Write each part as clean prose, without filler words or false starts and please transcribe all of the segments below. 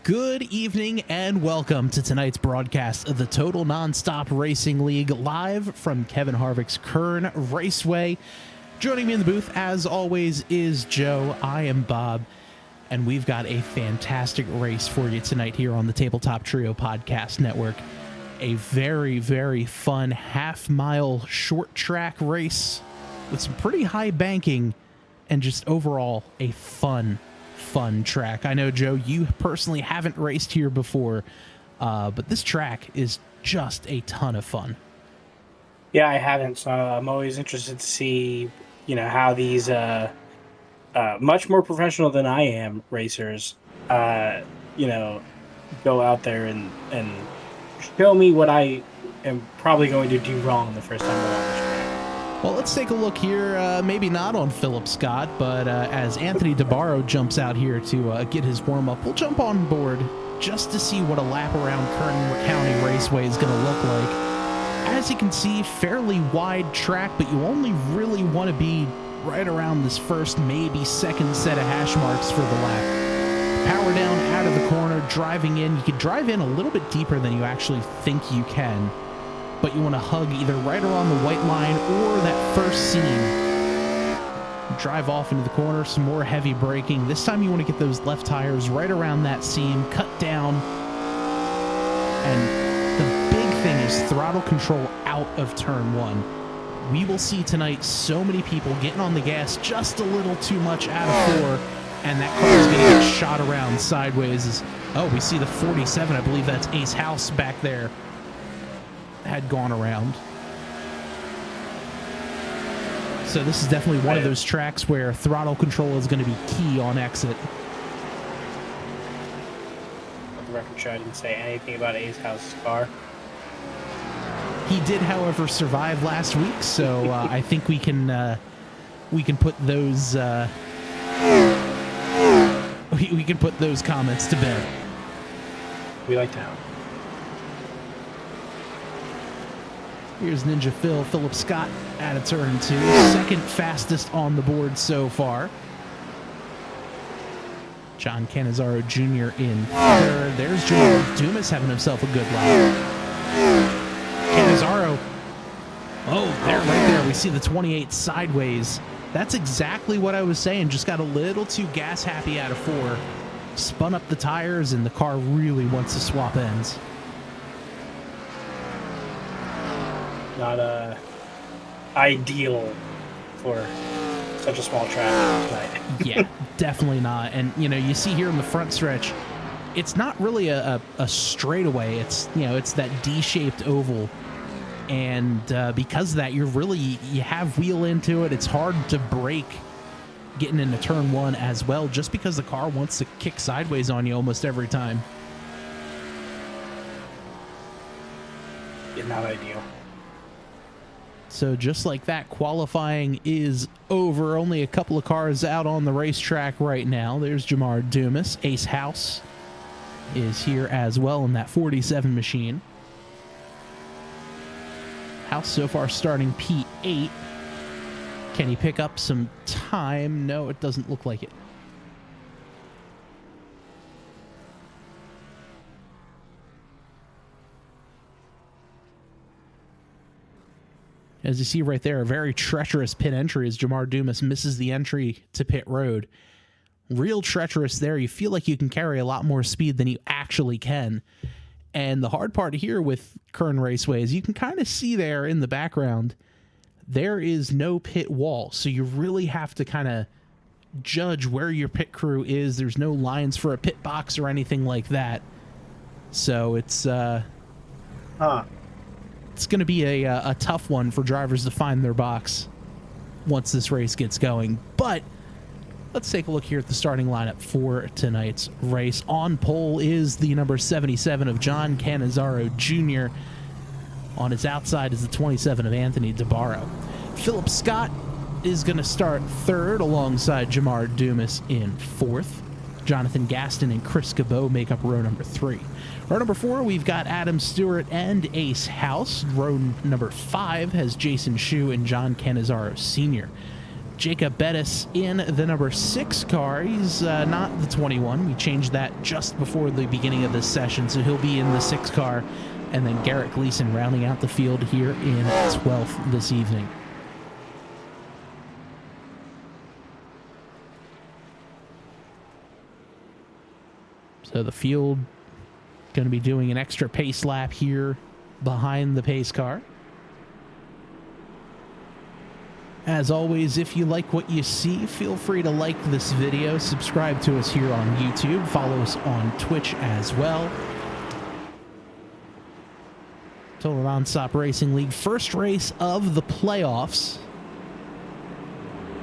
Good evening and welcome to tonight's broadcast of the Total Nonstop Racing League, live from Kevin Harvick's Kern Raceway. Joining me in the booth, as always, is Joe. I am Bob, and we've got a fantastic race for you tonight here on the Tabletop Trio Podcast Network. A very, very fun half-mile short track race with some pretty high banking and just overall a fun track. I know, Joe, you personally haven't raced here before, but this track is just a ton of fun. Yeah, I haven't, so I'm always interested to see, how these much more professional than I am racers, go out there and show me what I am probably going to do wrong the first time around this track. Well, let's take a look here, maybe not on Philip Scott, but as Anthony DeBarro jumps out here to get his warm-up, we'll jump on board just to see what a lap around Kern County Raceway is going to look like. As you can see, fairly wide track, but you only really want to be right around this first, maybe second set of hash marks for the lap. Power down out of the corner, driving in. You can drive in a little bit deeper than you actually think you can, but you want to hug either right around the white line or that first seam. Drive off into the corner, some more heavy braking. This time you want to get those left tires right around that seam, cut down. And the big thing is throttle control out of turn one. We will see tonight so many people getting on the gas just a little too much out of four, and that car is going to get shot around sideways. We see the 47. I believe that's Ace House back there. Had gone around. So this is definitely one of those tracks where throttle control is going to be key on exit. Let the record show I didn't say anything about Ace House's car. He did, however, survive last week, so I think we can put those we can put those comments to bed. We like to know. Here's Ninja Philip Scott out of turn two, second fastest on the board so far. John Cannizzaro Jr. in third. There's Jamar Dumas having himself a good lap. Cannizzaro, right there. We see the 28 sideways. That's exactly what I was saying. Just got a little too gas happy out of four. Spun up the tires, and the car really wants to swap ends. Not ideal for such a small track tonight. Yeah, definitely not. And you see here in the front stretch, it's not really a straightaway. It's it's that D-shaped oval, and because of that, you have wheel into it. It's hard to brake getting into turn one as well, just because the car wants to kick sideways on you almost every time. Yeah, not ideal. So just like that, qualifying is over. Only a couple of cars out on the racetrack right now. There's Jamar Dumas. Ace House is here as well in that 47 machine. House so far starting P8. Can he pick up some time? No, it doesn't look like it. As you see right there, a very treacherous pit entry as Jamar Dumas misses the entry to pit road. Real treacherous there. You feel like you can carry a lot more speed than you actually can. And the hard part here with Kern Raceway is you can kind of see there in the background, there is no pit wall. So you really have to kind of judge where your pit crew is. There's no lines for a pit box or anything like that. So it's it's going to be a tough one for drivers to find their box once this race gets going. But let's take a look here at the starting lineup for tonight's race. On pole is the number 77 of John Cannizzaro Jr. On his outside is the 27 of Anthony DeBarro. Philip Scott is going to start third alongside Jamar Dumas in fourth. Jonathan Gaston and Chris Cabot make up row number 3. Row number 4, we've got Adam Stewart and Ace House. Row number 5 has Jason Schue and John Cannizzaro Sr. Jacob Bettis in the number 6 car. He's not the 21. We changed that just before the beginning of this session, so he'll be in the 6 car. And then Garrett Gleason rounding out the field here in 12th this evening. So the field going to be doing an extra pace lap here behind the pace car. As always, if you like what you see, feel free to like this video, subscribe to us here on YouTube, follow us on Twitch as well. Total Nonstop Racing League, first race of the playoffs.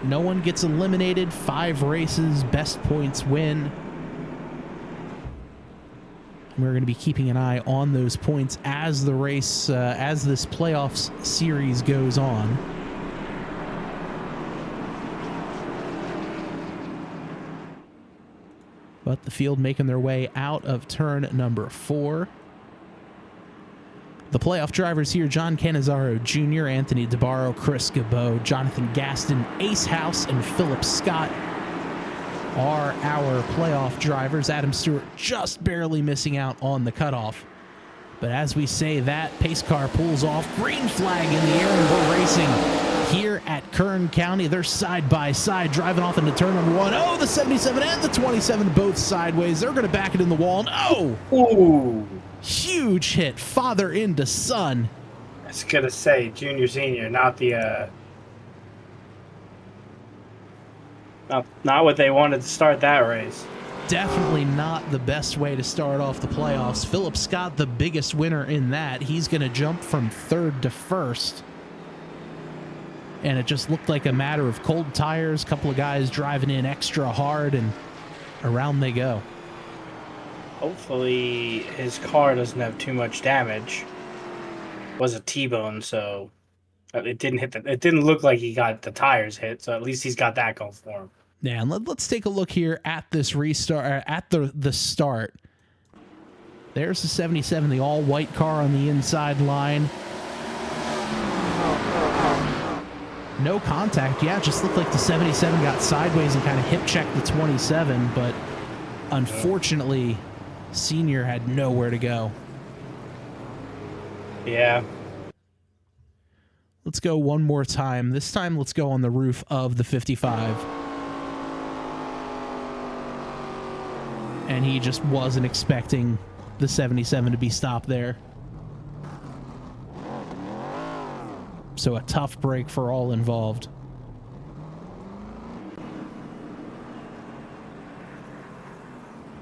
No one gets eliminated, 5 races, best points win. We're going to be keeping an eye on those points as the race, as this playoffs series goes on. But the field making their way out of turn number 4. The playoff drivers here, John Cannizzaro Jr., Anthony DeBarro, Chris Gabot, Jonathan Gaston, Ace House, and Philip Scott are our playoff drivers. Adam Stewart just barely missing out on the cutoff. But as we say that, pace car pulls off. Green flag in the air, and we're racing here at Kern County. They're side by side, driving off into turn number 1. Oh, the 77 and the 27 both sideways. They're going to back it in the wall. And oh! Ooh. Huge hit, father into son. I was going to say junior, senior, not the... Not what they wanted to start that race. Definitely not the best way to start off the playoffs. Philip Scott, the biggest winner in that. He's going to jump from 3rd to 1st. And it just looked like a matter of cold tires, a couple of guys driving in extra hard, and around they go. Hopefully his car doesn't have too much damage. It was a T-bone, so it didn't hit it didn't look like he got the tires hit, so at least he's got that going for him. Yeah, and let's take a look here at this restart, at the start. There's the 77, the all-white car on the inside line. No contact. Yeah, it just looked like the 77 got sideways and kind of hip-checked the 27, but unfortunately, Senior had nowhere to go. Yeah. Let's go one more time. This time, let's go on the roof of the 55. And he just wasn't expecting the 77 to be stopped there. So a tough break for all involved.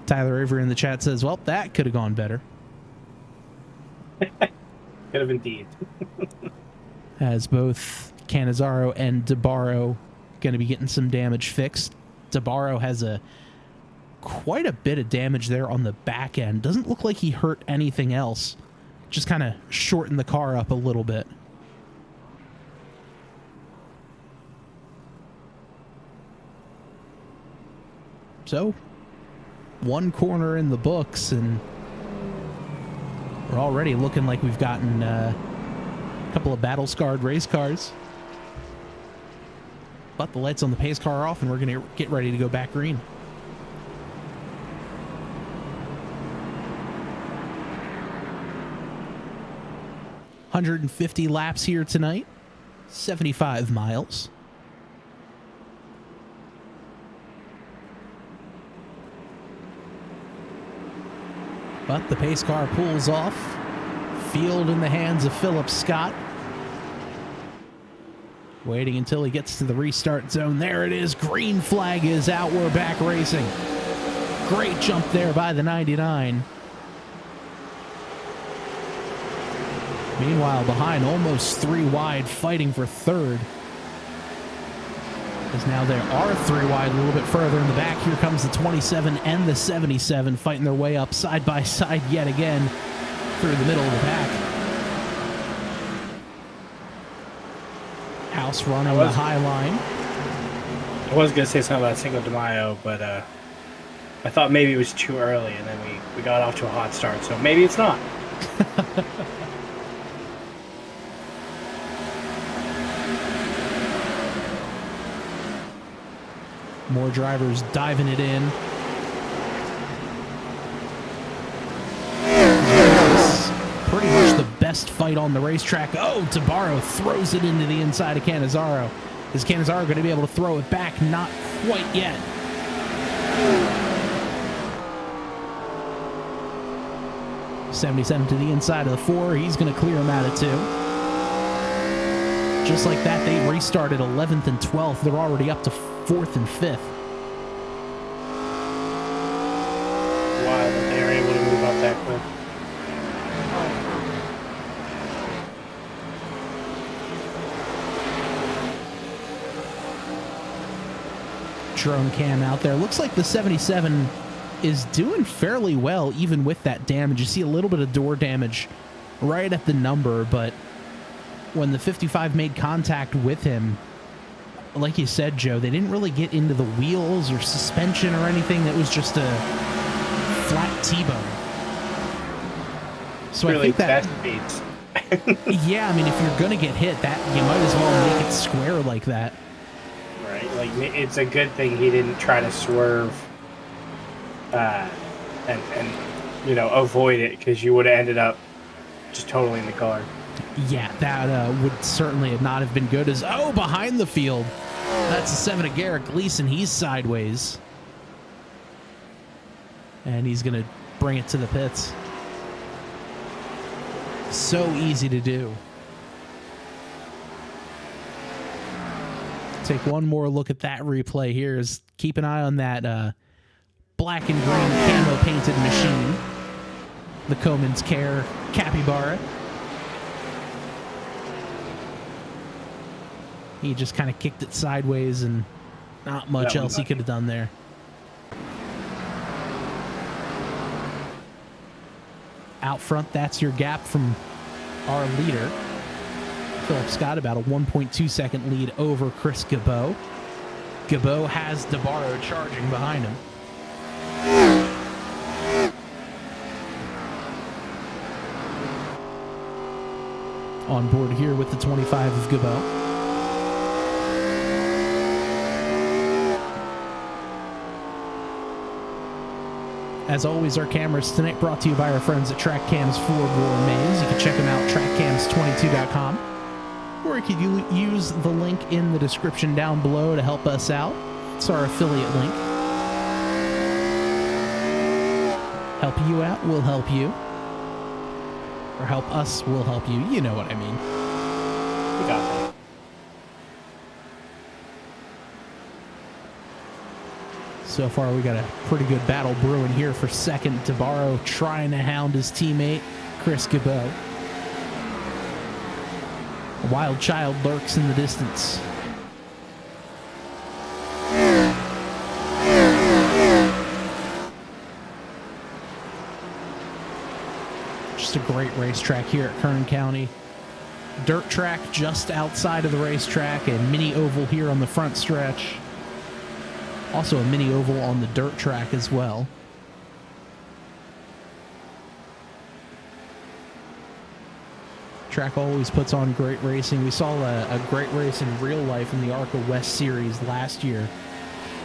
Tyler Avery in the chat says, well, that could have gone better. Could have indeed. As both Cannizzaro and DeBarro going to be getting some damage fixed. DeBarro has quite a bit of damage there on the back end. Doesn't look like he hurt anything else. Just kind of shortened the car up a little bit. So, one corner in the books, and we're already looking like we've gotten a couple of battle-scarred race cars. But the lights on the pace car are off, and we're going to get ready to go back green. $150 laps here tonight, 75 miles. But the pace car pulls off. Field in the hands of Philip Scott. Waiting until he gets to the restart zone. There it is. Green flag is out. We're back racing. Great jump there by the 99. Meanwhile, behind, almost 3 wide, fighting for 3rd. Because now there are 3 wide a little bit further in the back. Here comes the 27 and the 77 fighting their way up side by side yet again through the middle of the pack. House running the high line. I was going to say something about Cinco de Mayo, but I thought maybe it was too early, and then we got off to a hot start, so maybe it's not. More drivers diving it in. This is pretty much the best fight on the racetrack. Oh, Tabarro throws it into the inside of Cannizzaro. Is Cannizzaro going to be able to throw it back? Not quite yet. '77 to the inside of the 4. He's going to clear him out of 2. Just like that, they restarted 11th and 12th. They're already up to 4th and 5th. Wow, that they were able to move up that quick. Drone cam out there. Looks like the 77 is doing fairly well, even with that damage. You see a little bit of door damage right at the number, but when the 55 made contact with him, like you said, Joe, they didn't really get into the wheels or suspension or anything. That was just a flat T-bone. So really, I think that best beats. yeah, I mean, if you're gonna get hit, that you might as well make it square like that. Right, like it's a good thing he didn't try to swerve and you know, avoid it, because you would have ended up just totally in the car. Yeah, that would certainly not have been good. As behind the field, that's a 7 of Garrett Gleason. He's sideways, and he's gonna bring it to the pits. So easy to do. Take one more look at that replay here. Is keep an eye on that black and green camo painted machine, the Comans Care Capybara. He just kind of kicked it sideways, and not much else he could have done there. Out front, that's your gap from our leader. Philip Scott about a 1.2 second lead over Chris Gabot. Gabot has Tabarro charging behind him. On board here with the 25 of Gabot. As always, our cameras tonight brought to you by our friends at Track Cams for Gourmets. You can check them out, trackcams22.com. Or you could use the link in the description down below to help us out. It's our affiliate link. Help you out, we'll help you. Or help us, we'll help you. You know what I mean. We got that. So far, we got a pretty good battle brewing here for second. Tabarro trying to hound his teammate, Chris Gabot. A wild child lurks in the distance. Just a great racetrack here at Kern County. Dirt track just outside of the racetrack, and mini oval here on the front stretch. Also a mini oval on the dirt track as well. Track always puts on great racing. We saw a great race in real life in the ARCA West Series last year,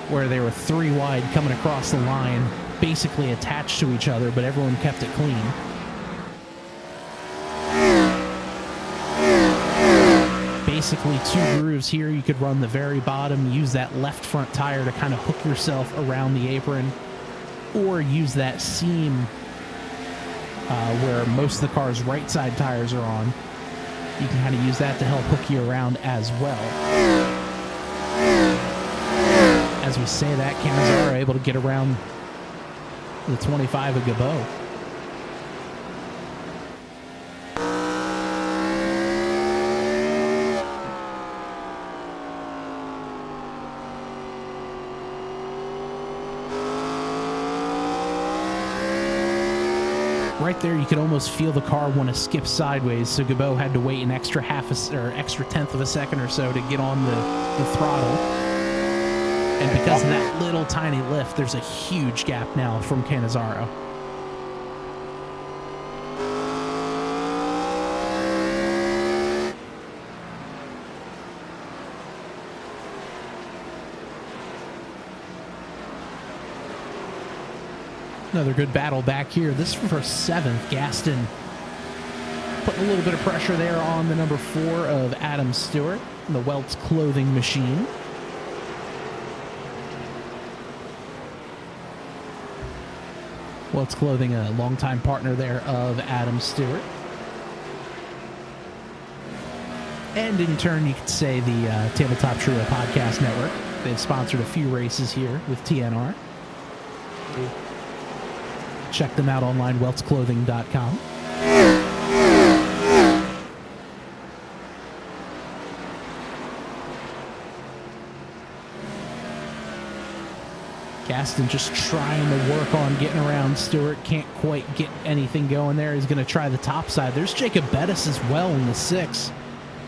where they were 3 wide coming across the line, basically attached to each other, but everyone kept it clean. Basically 2 grooves here. You could run the very bottom, use that left front tire to kind of hook yourself around the apron, or use that seam where most of the car's right side tires are on. You can kind of use that to help hook you around as well. As we say that, Cannizzaro are able to get around the 25 of Gabot. Right there, you could almost feel the car want to skip sideways, so Gabot had to wait an extra extra tenth of a second or so to get on the throttle. And because of that little tiny lift, there's a huge gap now from Cannizzaro. Another good battle back here. This is for 7th. Gaston putting a little bit of pressure there on the number 4 of Adam Stewart, the Welts Clothing Machine. Welts Clothing, a longtime partner there of Adam Stewart. And in turn, you could say the Tabletop Trio Podcast Network. They've sponsored a few races here with TNR. Check them out online, weltsclothing.com. Gaston just trying to work on getting around Stewart. Can't quite get anything going there. He's going to try the top side. There's Jacob Bettis as well in the 6.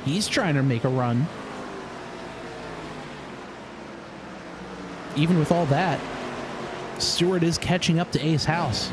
He's trying to make a run. Even with all that, Stewart is catching up to Ace House.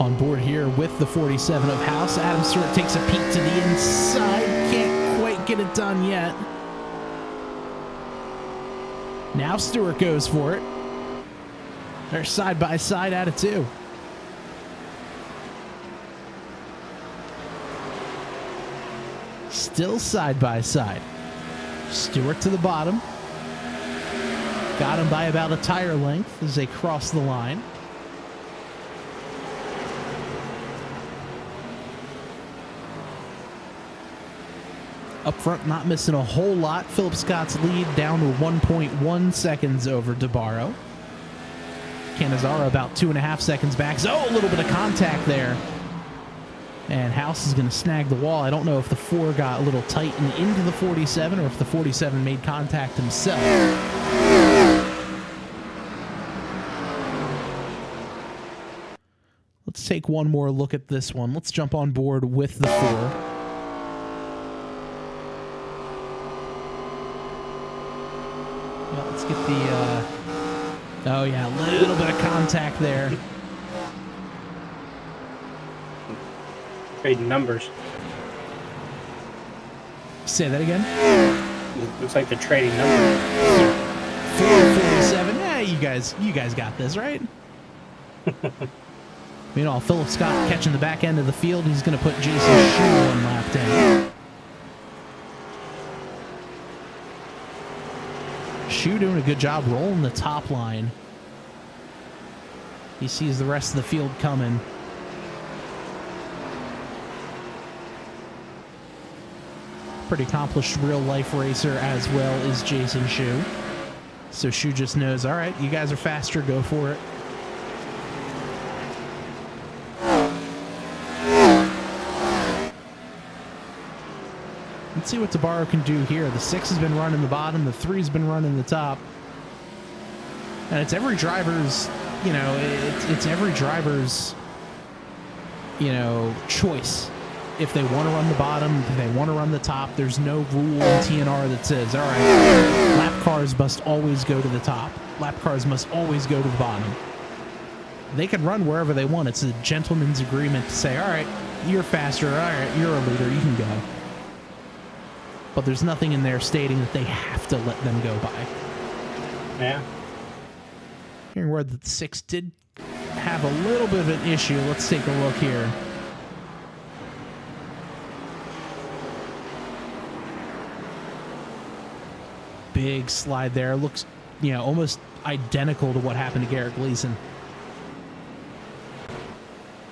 On board here with the 47 of House, Adam Stewart takes a peek to the inside. Can't quite get it done yet. Now Stewart goes for it. They're side by side at it too. Still side by side. Stewart to the bottom. Got him by about a tire length as they cross the line. Up front, not missing a whole lot. Philip Scott's lead down to 1.1 seconds over DeBarro. Cannizzaro about 2.5 seconds back. Oh, a little bit of contact there. And House is going to snag the wall. I don't know if the 4 got a little tight and into the 47 or if the 47 made contact himself. Let's take one more look at this one. Let's jump on board with the 4. Let's get the, oh yeah, a little bit of contact there. Trading numbers. Say that again? Looks like they're trading numbers. 447. Yeah, you guys got this, right? Meanwhile, Philip Scott catching the back end of the field. He's going to put Jason Schue one lap down. Schue doing a good job rolling the top line. He sees the rest of the field coming. Pretty accomplished real-life racer as well as Jason Schue. So Schue just knows, all right, you guys are faster, go for it. Let's see what DeBarro can do here. The 6 has been running the bottom. The 3 has been running the top. And it's every driver's, it's every driver's, choice. If they want to run the bottom, if they want to run the top, there's no rule in TNR that says, all right, lap cars must always go to the top. Lap cars must always go to the bottom. They can run wherever they want. It's a gentleman's agreement to say, all right, you're faster. All right, you're a leader. You can go. But there's nothing in there stating that they have to let them go by. Yeah. Hearing word that the 6 did have a little bit of an issue. Let's take a look here. Big slide there. Looks, almost identical to what happened to Garrett Gleason.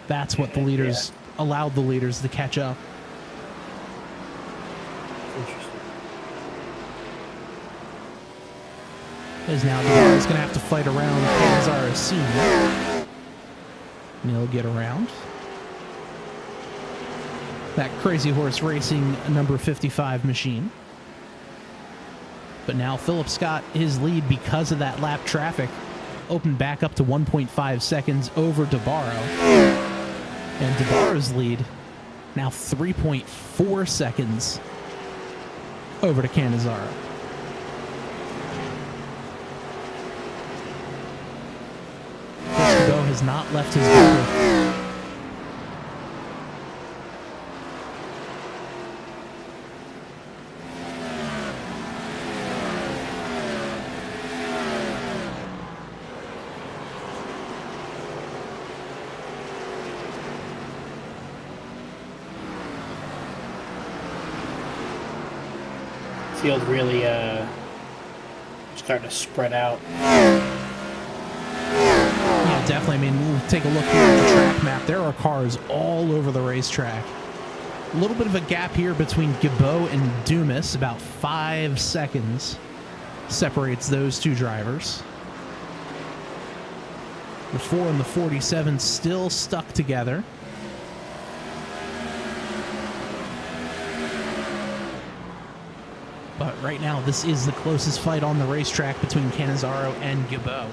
That's what the leaders allowed the leaders to catch up. As now DeBarro's going to have to fight around Cannizzaro Sr. And he'll get around. That Crazy Horse Racing number 55 machine. But now Philip Scott, his lead because of that lap traffic, opened back up to 1.5 seconds over DeBarro. And DeBarro's lead now 3.4 seconds over to Cannizzaro. has not left his bumper. Field really starting to spread out. Yeah, definitely. I mean, we'll take a look here at the track map. There are cars all over the racetrack. A little bit of a gap here between Gabot and Dumas. About 5 seconds separates those two drivers. The 4 and the 47 still stuck together. But right now, this is the closest fight on the racetrack between Cannizzaro and Gabot.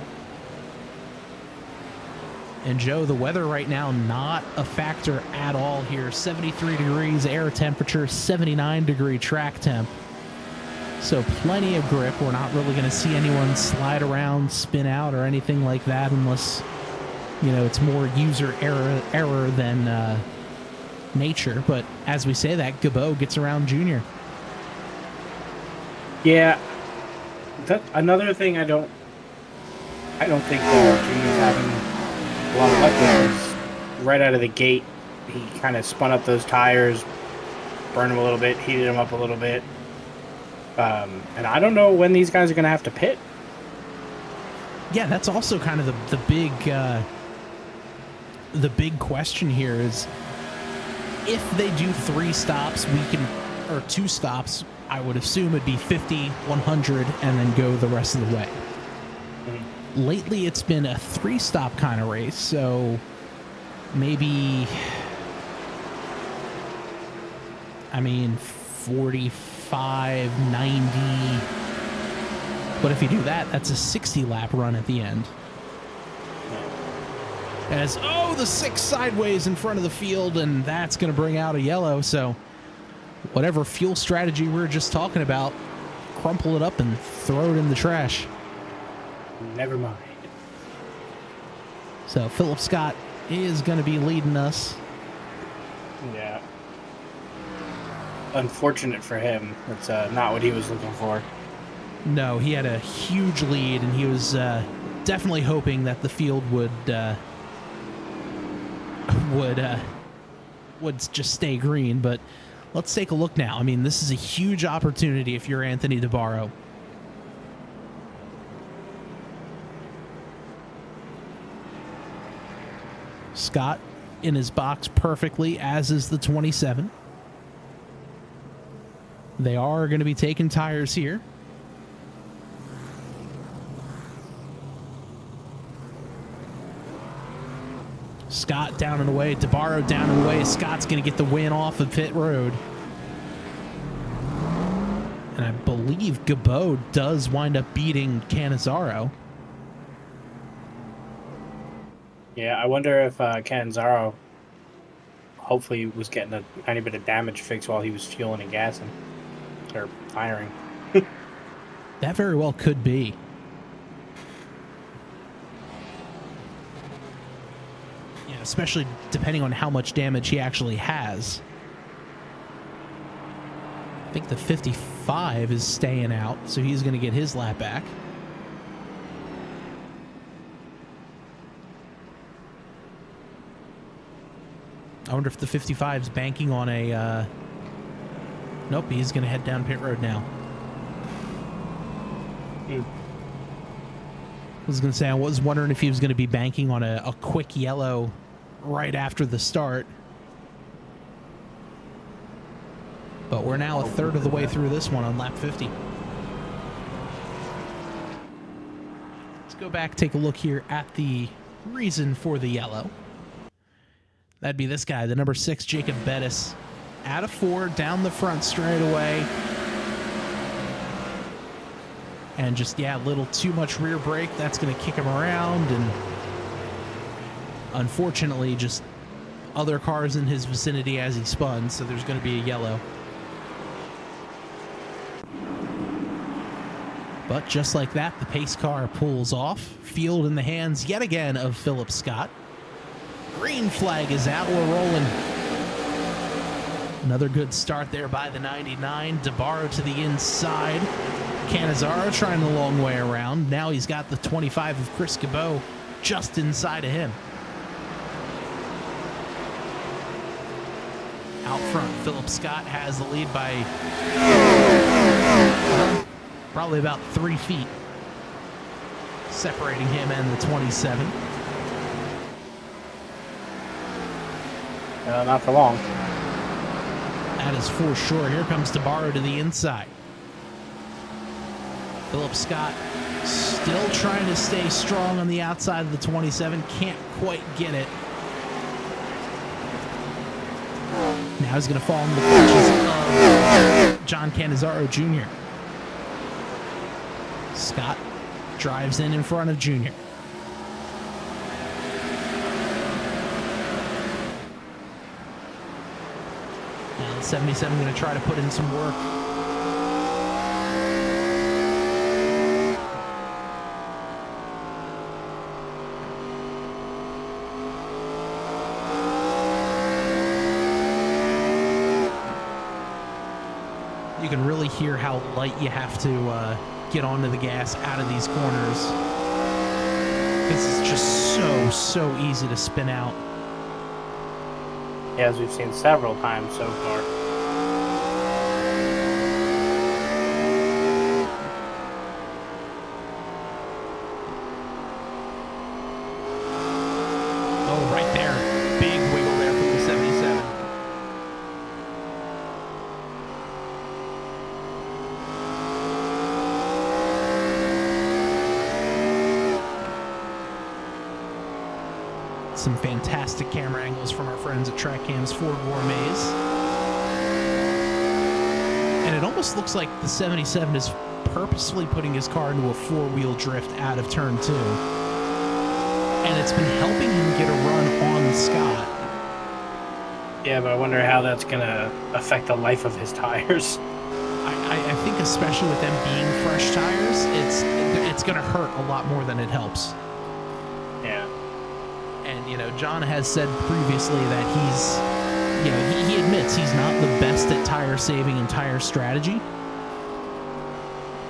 And Joe, the weather right now, not a factor at all here. 73 degrees air temperature, 79-degree track temp. So plenty of grip. We're not really going to see anyone slide around, spin out, or anything like that unless, you know, it's more user error than nature. But as we say that, Gabot gets around Junior. Yeah, another thing I don't think Junior's having a lot of luck with is right out of the gate, he kind of spun up those tires, burned them a little bit, heated them up a little bit. And I don't know when these guys are going to have to pit. Yeah, that's also kind of the big question here is if they do 3 stops, or 2 stops, I would assume it'd be 50, 100, and then go the rest of the way. Mm-hmm. Lately, it's been a 3-stop kind of race, so maybe, I mean, 45, 90. But if you do that, that's a 60-lap run at the end. As, the 6 sideways in front of the field, and that's going to bring out a yellow, so whatever fuel strategy we were just talking about, crumple it up and throw it in the trash. Never mind. So Philip Scott is going to be leading us. Yeah. Unfortunate for him. That's not what he was looking for. No, he had a huge lead, and he was definitely hoping that the field would just stay green, but let's take a look now. I mean, this is a huge opportunity if you're Anthony DeBarro. Scott in his box perfectly, as is the 27. They are going to be taking tires here. Scott down and away. DeBarro down and away. Scott's going to get the win off of pit road. And I believe Gabot does wind up beating Cannizzaro. Yeah, I wonder if Cannizzaro hopefully was getting a tiny bit of damage fixed while he was fueling and gassing. Or firing. That very well could be. Yeah, especially depending on how much damage he actually has. I think the 55 is staying out, so he's going to get his lap back. I wonder if the 55 is banking on a... Nope, he's going to head down pit road now. I was going to say, I was wondering if he was going to be banking on a quick yellow right after the start. But we're now a third of the way through this one on lap 50. Let's go back, take a look here at the reason for the yellow. That'd be this guy, the number 6, Jacob Bettis. Out of 4, down the front straight away. And just, yeah, a little too much rear brake. That's going to kick him around. And unfortunately, just other cars in his vicinity as he spun. So there's going to be a yellow. But just like that, the pace car pulls off. Field in the hands yet again of Philip Scott. Green flag is out. We're rolling. Another good start there by the 99. DeBarro to the inside. Cannizzaro trying the long way around. Now he's got the 25 of Chris Cabot just inside of him. Out front, Philip Scott has the lead by probably about 3 feet, separating him and the 27. Not for long. That is for sure. Here comes DeBarro to the inside. Philip Scott still trying to stay strong on the outside of the 27. Can't quite get it. Now he's going to fall in the clutches of John Cannizzaro Jr. Scott drives in front of Jr. Now the 77 going to try to put in some work. You can really hear how light you have to get onto the gas out of these corners. This is just so easy to spin out. Yeah, as we've seen several times so far. Oh, right there. Big wiggle there from the 77. Some fantastic camera angles from our friends at Track Cam's Ford Gourmets. And it almost looks like the 77 is purposefully putting his car into a four-wheel drift out of turn 2. And it's been helping him get a run on Scott. Yeah, but I wonder how that's going to affect the life of his tires. I think especially with them being fresh tires, it's going to hurt a lot more than it helps. Yeah. And, you know, John has said previously that he's, you know, he admits he's not the best at tire saving and tire strategy.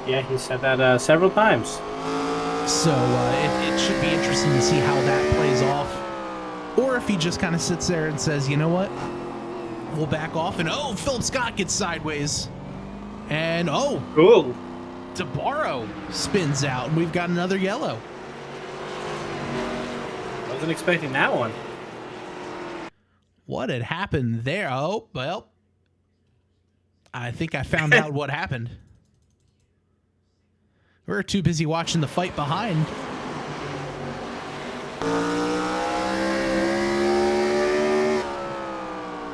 Yeah, he said that several times. So it should be interesting to see how that plays off. Or if he just kind of sits there and says, you know what, we'll back off. And, oh, Philip Scott gets sideways. And, oh, cool. DeBarro spins out, and we've got another yellow. Wasn't expecting that one. What had happened there? Oh, well, I think I found out what happened. We were too busy watching the fight behind.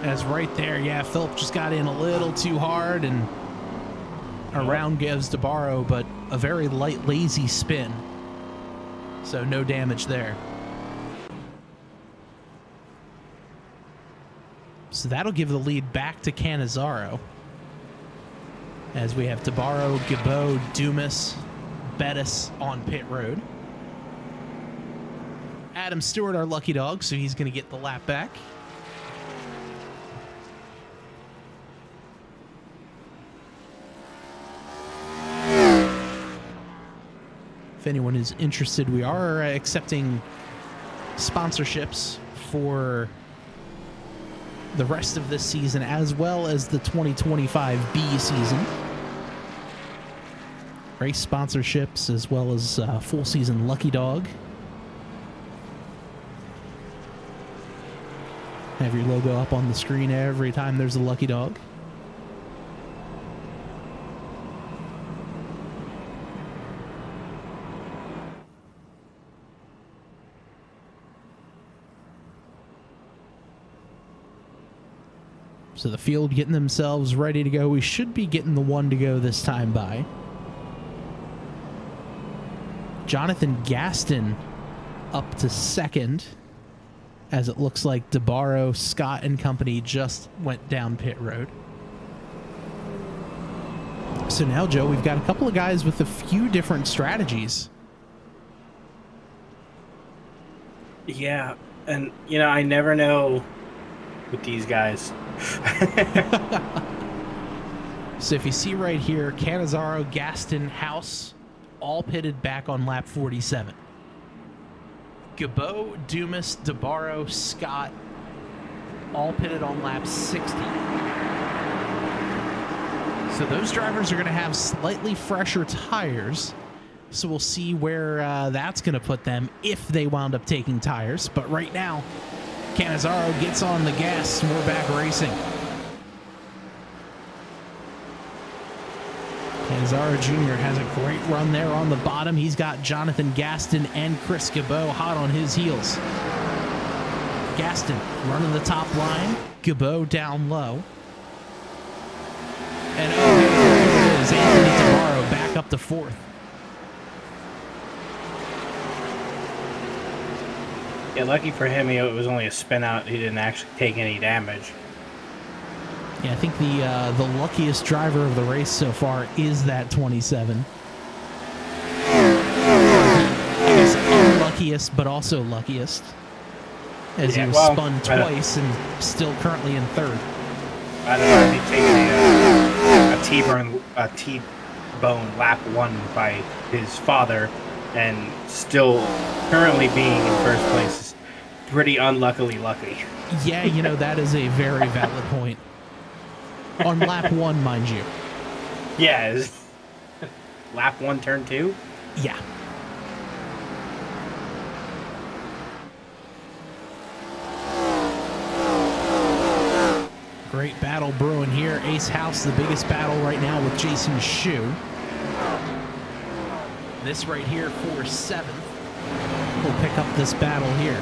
As right there, yeah, Philip just got in a little too hard, and around gives DeBarro, but a very light, lazy spin. So no damage there. So that'll give the lead back to Cannizzaro. As we have DeBarro, Gabot, Dumas, Bettis on pit road. Adam Stewart, our lucky dog, so he's going to get the lap back. If anyone is interested, we are accepting sponsorships for the rest of this season as well as the 2025 B season. Race sponsorships as well as full season lucky dog. Have your logo up on the screen every time there's a lucky dog. So the field getting themselves ready to go. We should be getting the one to go this time by. Jonathan Gaston up to second, as it looks like DeBarro, Scott, and company just went down pit road. So now, Joe, we've got a couple of guys with a few different strategies. Yeah, and I never know with these guys. So if you see right here, Cannizzaro, Gaston, House, all pitted back on lap 47. Gabot, Dumas, DeBarro, Scott, all pitted on lap 60. So those drivers are going to have slightly fresher tires. So we'll see where that's going to put them if they wound up taking tires. But right now, Cannizzaro gets on the gas. We're back racing. Cannizzaro Jr. has a great run there on the bottom. He's got Jonathan Gaston and Chris Gabot hot on his heels. Gaston running the top line. Gabot down low. And there it is. Anthony DeBarro back up to fourth. Yeah, lucky for him, it was only a spin out. He didn't actually take any damage. Yeah, I think the luckiest driver of the race so far is that 27. I guess unluckiest, but also luckiest. As he was spun twice and still currently in third. I don't know if he'd taken a T-bone lap 1 by his father and still currently being in first place is pretty unluckily lucky. Yeah, that is a very valid point. On lap 1, mind you. Yeah, lap 1, turn 2? Yeah. Great battle brewing here. Ace House, the biggest battle right now with Jason Schue. This right here for 7th. We'll pick up this battle here.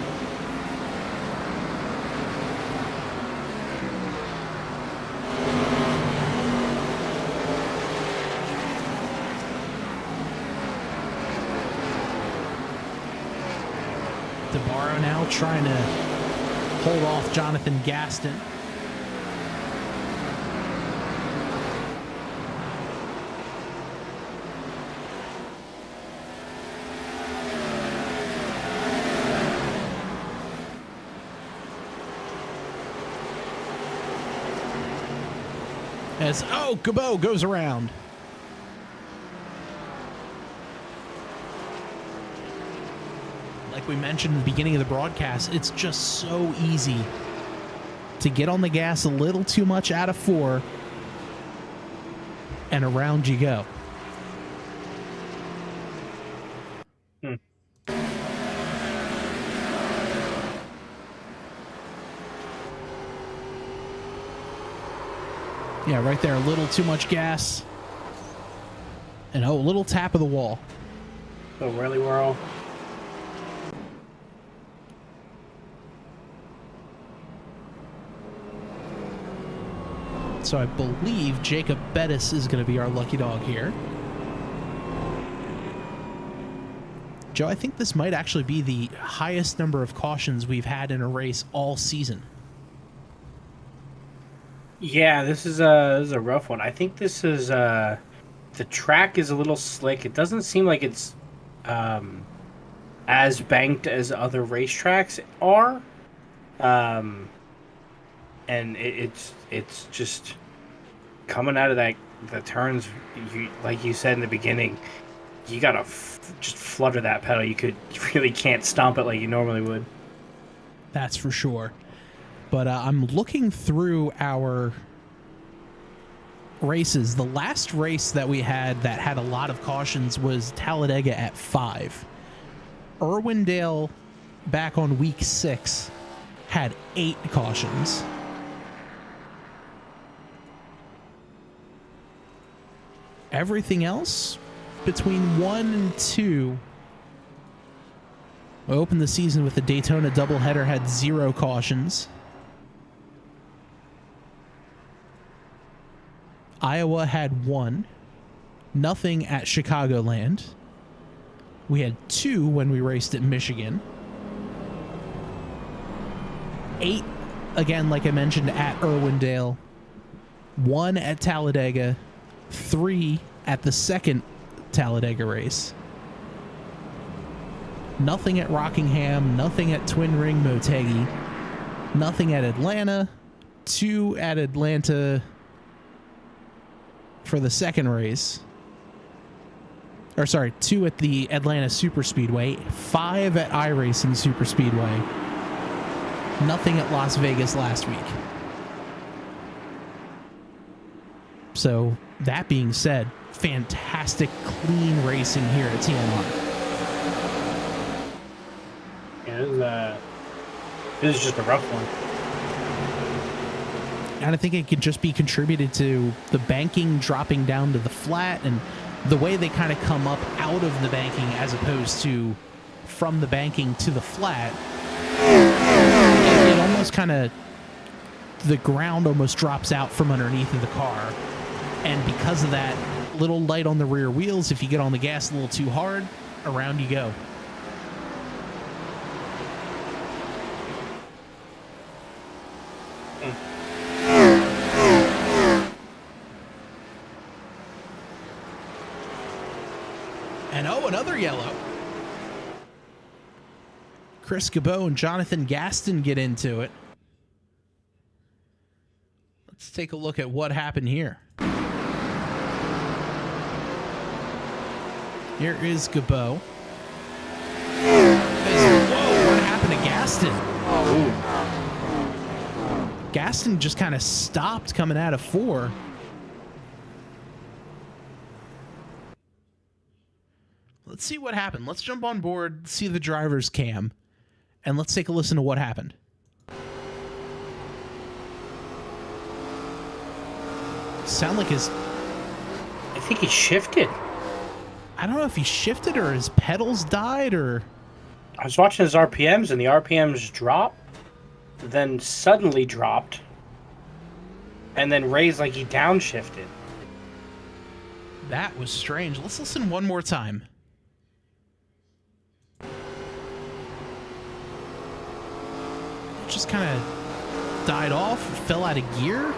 DeBarro now trying to hold off Jonathan Gaston. As, Gabot goes around. Like we mentioned at the beginning of the broadcast, it's just so easy to get on the gas a little too much out of 4, and around you go. Yeah, right there, a little too much gas. And a little tap of the wall. Oh, really, whirl? So I believe Jacob Bettis is going to be our lucky dog here. Joe, I think this might actually be the highest number of cautions we've had in a race all season. Yeah, this is a rough one. I think this is the track is a little slick. It doesn't seem like it's as banked as other racetracks are, and it's just coming out of the turns. Like you said in the beginning, you gotta just flutter that pedal. You really can't stomp it like you normally would. That's for sure. But I'm looking through our races. The last race that we had that had a lot of cautions was Talladega at 5. Irwindale back on week 6 had 8 cautions. Everything else between 1 and 2. We opened the season with the Daytona doubleheader, had 0 cautions. Iowa had 1. Nothing at Chicagoland. We had 2 when we raced at Michigan. 8, again, like I mentioned, at Irwindale. 1 at Talladega. 3 at the second Talladega race. Nothing at Rockingham, nothing at Twin Ring Motegi, nothing at Atlanta, 2 at Atlanta for the second race. Or sorry, 2 at the Atlanta Superspeedway, 5 at iRacing Superspeedway, nothing at Las Vegas last week. So that being said, fantastic clean racing here at TNR. Yeah, this is just a rough one. And I think it could just be contributed to the banking dropping down to the flat and the way they kind of come up out of the banking as opposed to from the banking to the flat. It almost kind of, the ground almost drops out from underneath of the car. And because of that, little light on the rear wheels, if you get on the gas a little too hard, around you go. And oh, another yellow. Chris Cabot and Jonathan Gaston get into it. Let's take a look at what happened here. Here is Cabot. Whoa, what happened to Gaston? Gaston just kind of stopped coming out of 4. Let's see what happened. Let's jump on board, see the driver's cam, and let's take a listen to what happened. Sound like his... I think he shifted. I don't know if he shifted or his pedals died or... I was watching his RPMs, and the RPMs dropped, then suddenly dropped, and then raised like he downshifted. That was strange. Let's listen one more time. Just kind of died off, fell out of gear.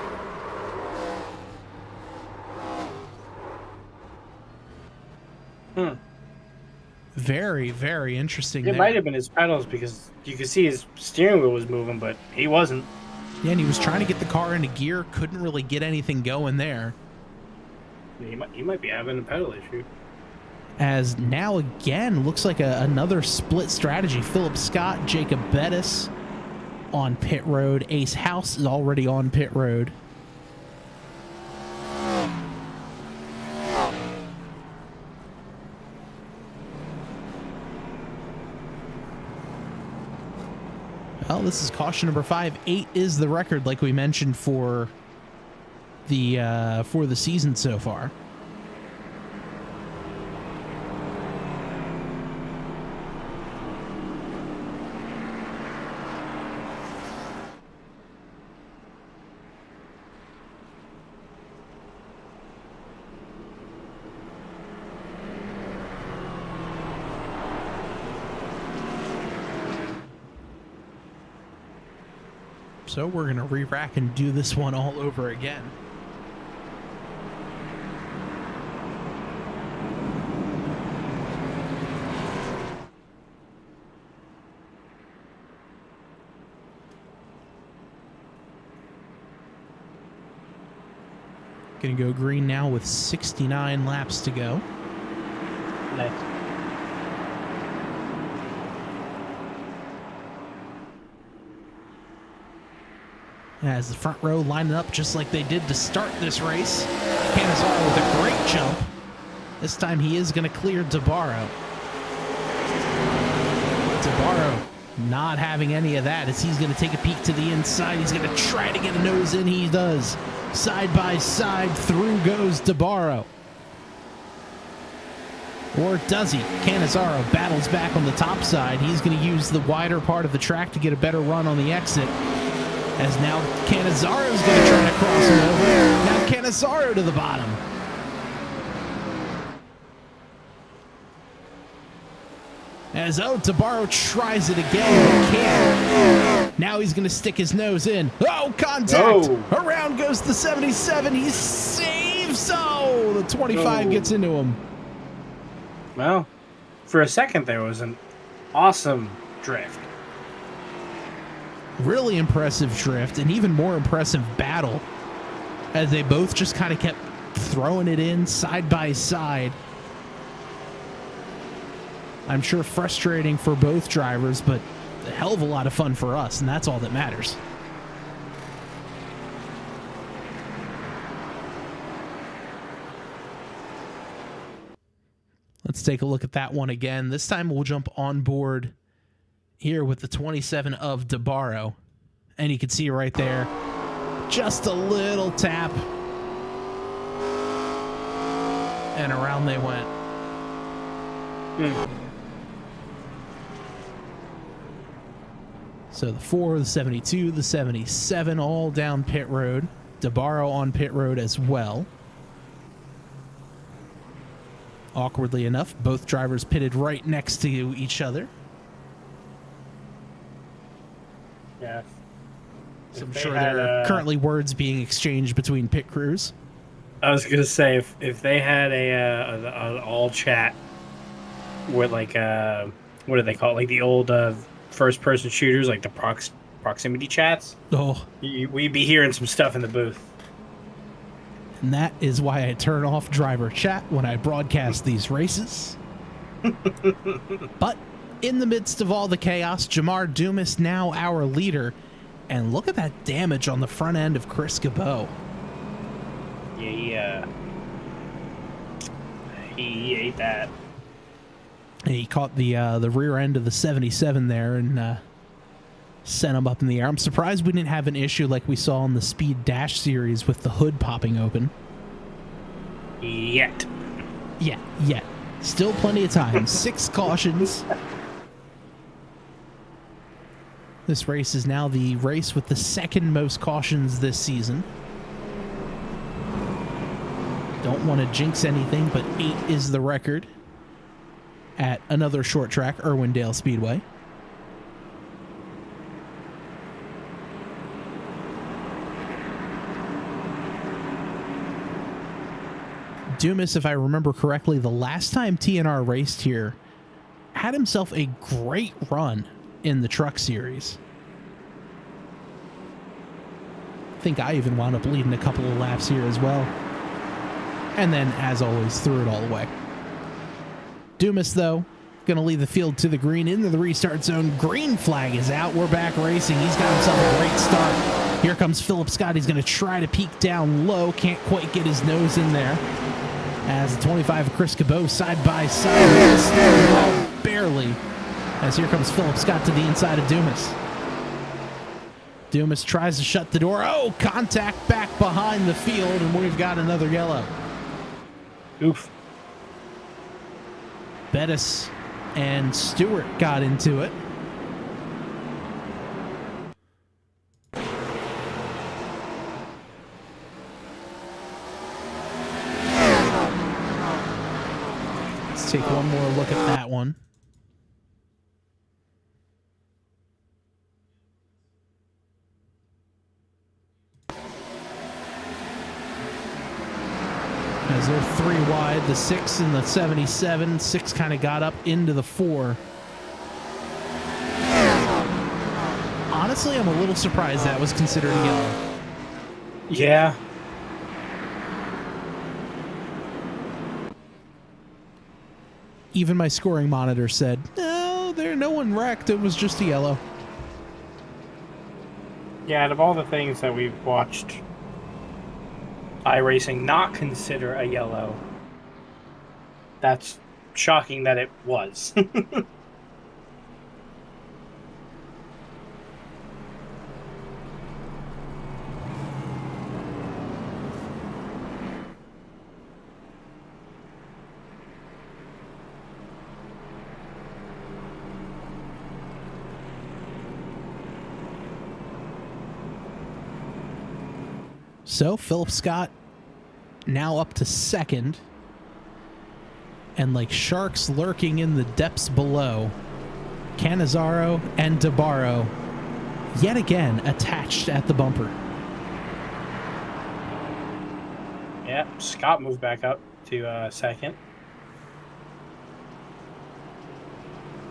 Very, very interesting. It might have been his pedals because you could see his steering wheel was moving, but he wasn't. Yeah, and he was trying to get the car into gear, couldn't really get anything going there. He might be having a pedal issue. As now again, looks like another split strategy. Philip Scott, Jacob Bettis on pit road. Ace House is already on pit road. Well, this is caution number 5. 8 is the record, like we mentioned, for the season so far. So we're going to re-rack and do this one all over again. Going to go green now with 69 laps to go. Nice. As the front row lining up just like they did to start this race. Canizaro with a great jump. This time he is going to clear DeBarro. DeBarro not having any of that as he's going to take a peek to the inside. He's going to try to get a nose in. He does. Side by side, through goes DeBarro. Or does he? Canizaro battles back on the top side. He's going to use the wider part of the track to get a better run on the exit. As now Canizaro's going to try to cross him over. Now Canizaro to the bottom. As DeBarro tries it again, but can't. Now he's going to stick his nose in. Oh, contact! No. Around goes the 77. He saves. Oh, Oh, the 25 gets into him. Well, for a second there was an awesome drift. Really impressive drift, and even more impressive battle, as they both just kind of kept throwing it in side by side. I'm sure frustrating for both drivers, but a hell of a lot of fun for us, and that's all that matters. Let's take a look at that one again. This time we'll jump on board here with the 27 of DeBarro. And you can see right there, just a little tap. And around they went. So the 4, the 72, the 77 all down pit road. DeBarro on pit road as well. Awkwardly enough, both drivers pitted right next to each other. Yeah. So I'm sure there are currently words being exchanged between pit crews. I was gonna say if they had an all chat with like what do they call it? Like the old first person shooters, like the proximity chats. Oh, we'd be hearing some stuff in the booth. And that is why I turn off driver chat when I broadcast these races. But in the midst of all the chaos, Jamar Dumas now our leader. And look at that damage on the front end of Chris Cabot. Yeah, he ate that. And he caught the rear end of the 77 there and sent him up in the air. I'm surprised we didn't have an issue like we saw in the Speed Dash series with the hood popping open. Yet. Yeah. Still plenty of time. 6 cautions. This race is now the race with the second most cautions this season. Don't want to jinx anything, but 8 is the record at another short track, Irwindale Speedway. Dumas, if I remember correctly, the last time TNR raced here, had himself a great run in the truck series. I think I even wound up leading a couple of laps here as well. And then, as always, threw it all away. Dumas, though, going to lead the field to the green into the restart zone. Green flag is out. We're back racing. He's got himself a great start. Here comes Philip Scott. He's going to try to peek down low. Can't quite get his nose in there. As the 25 of Chris Cabot side by side. Barely. As here comes Philip Scott to the inside of Dumas. Dumas tries to shut the door. Oh, contact back behind the field, and we've got another yellow. Oof. Bettis and Stewart got into it. Let's take one more look at that one. As they're 3 wide, the 6 and the 77. 6 kind of got up into the 4. Honestly, I'm a little surprised that was considered a yellow. Yeah. Even my scoring monitor said, no one wrecked. It was just a yellow. Yeah, out of all the things that we've watched iRacing not consider a yellow, that's shocking that it was. So Philip Scott now up to second. And like sharks lurking in the depths below, Cannizzaro and DeBarro yet again attached at the bumper. Yeah, Scott moved back up to second.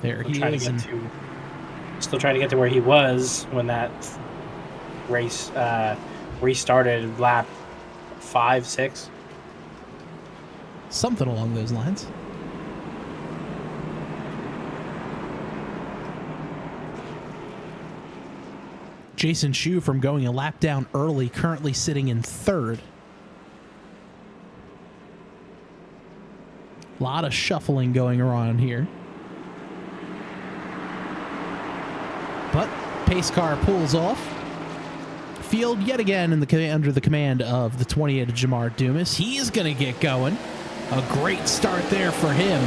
There he is. Still trying to get to where he was when that race restarted lap 5, 6. Something along those lines. Jason Schue, from going a lap down early, currently sitting in third. A lot of shuffling going around here. But pace car pulls off. Field yet again under the command of the 28 of Jamar Dumas. He's going to get going. A great start there for him.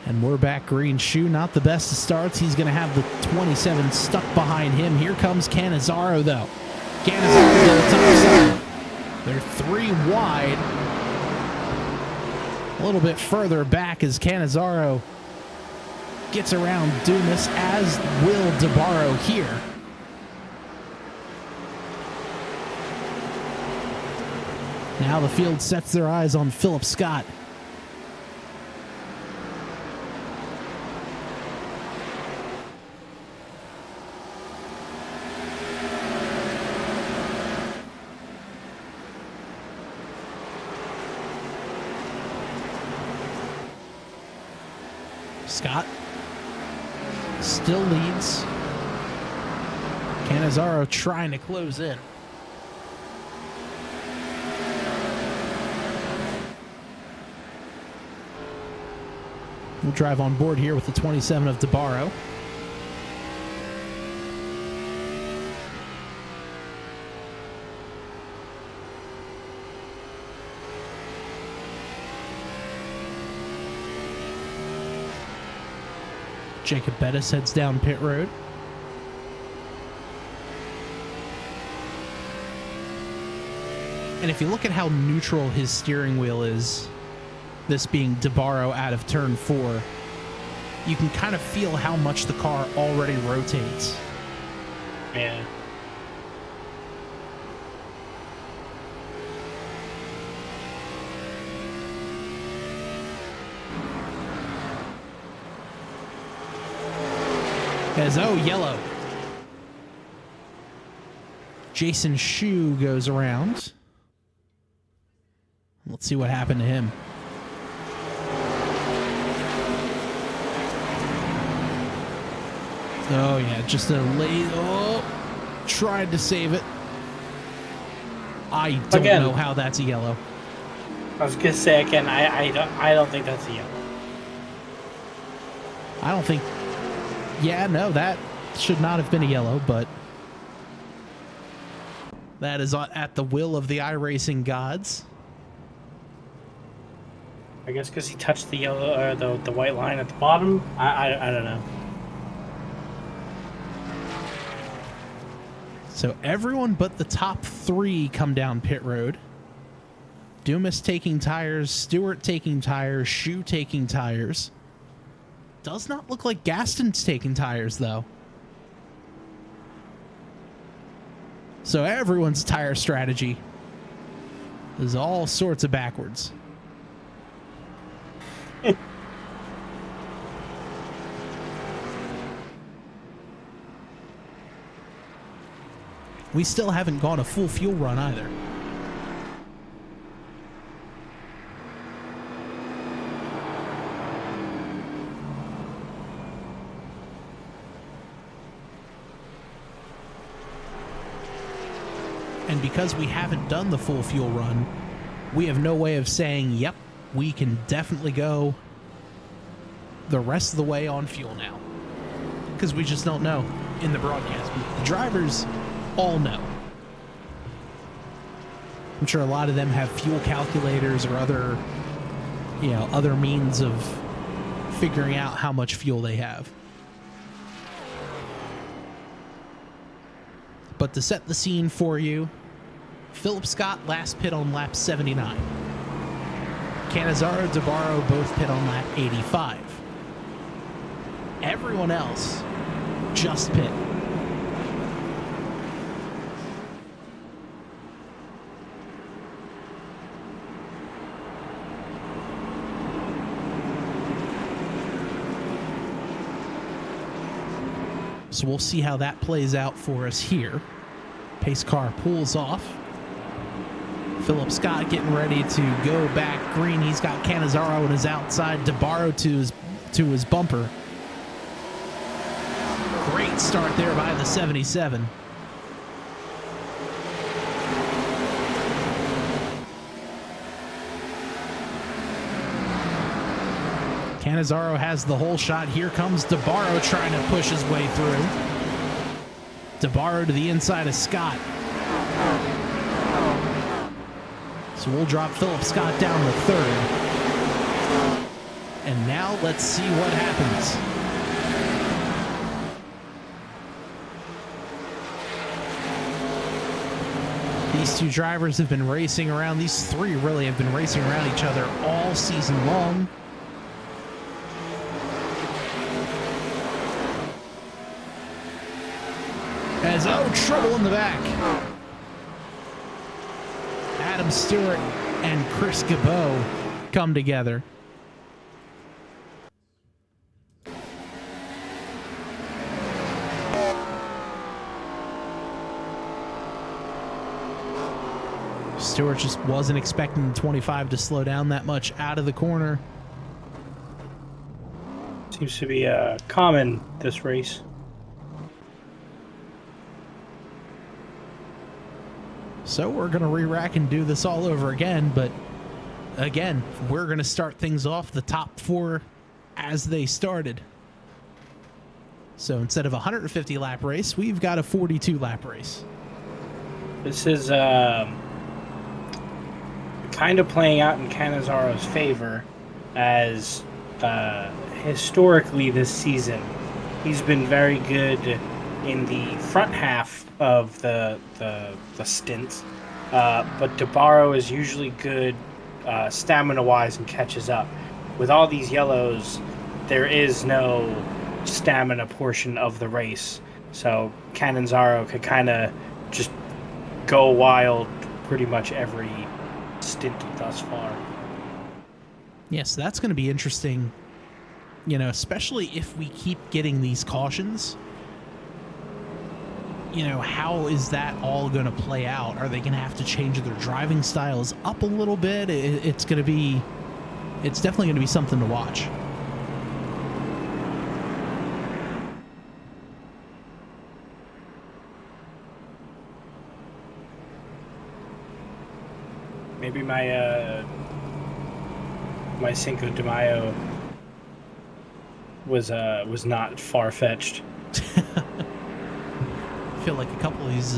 And we're back green. Schue, not the best of starts. He's going to have the 27 stuck behind him. Here comes Cannizzaro, though. Cannizzaro to the top side. They're 3 wide. A little bit further back as Cannizzaro gets around Dumas, as will DeBarro here. Now the field sets their eyes on Philip Scott. Scott still leads. Cannizzaro trying to close in. We'll drive on board here with the 27 of DeBarro. Jacob Bettis heads down pit road. And if you look at how neutral his steering wheel is, this being DeBarro out of turn 4, you can kind of feel how much the car already rotates. Yeah. As yellow. Jason Schue goes around. Let's see what happened to him. Oh yeah, just a late. Oh, tried to save it. I don't know how that's a yellow. I was gonna say again, I don't think that's a yellow. I don't think. Yeah, no, that should not have been a yellow, but that is at the will of the iRacing gods. I guess because he touched the yellow, the white line at the bottom. I don't know. So everyone but the top 3 come down pit road. Dumas taking tires, Stewart taking tires, Schue taking tires. Does not look like Gaston's taking tires, though. So everyone's tire strategy is all sorts of backwards. We still haven't gone a full fuel run either. And because we haven't done the full fuel run, we have no way of saying, yep, we can definitely go the rest of the way on fuel now. Because we just don't know in the broadcast. The drivers all know. I'm sure a lot of them have fuel calculators or other means of figuring out how much fuel they have. But to set the scene for you, Philip Scott last pit on lap 79. Cannizzaro, DeBarro both pit on lap 85. Everyone else just pit. So we'll see how that plays out for us here. Pace car pulls off. Philip Scott getting ready to go back green. He's got Cannizzaro on his outside. DeBarro to his bumper. Great start there by the 77. Cannizzaro has the whole shot. Here comes DeBarro trying to push his way through. DeBarro to the inside of Scott. So we'll drop Philip Scott down to third. And now let's see what happens. These two drivers have been racing around. These three really have been racing around each other all season long. As, trouble in the back. Adam Stewart and Chris Gabot come together. Stewart just wasn't expecting the 25 to slow down that much out of the corner. Seems to be common this race. So we're going to re-rack and do this all over again, but again, we're going to start things off the top four as they started. So instead of a 150 lap race, we've got a 42 lap race. This is kind of playing out in Cannizzaro's favor, as historically this season he's been very good in the front half of the stints, but DeBarro is usually good stamina-wise and catches up. With all these yellows, there is no stamina portion of the race, so Cannizzaro could kind of just go wild pretty much every stint thus far. Yes, that's going to be interesting, you know, especially if we keep getting these cautions. You know, how is that all going to play out? Are they going to have to change their driving styles up a little bit? It's definitely going to be something to watch. Maybe my Cinco de Mayo was not far-fetched. I feel like a couple of these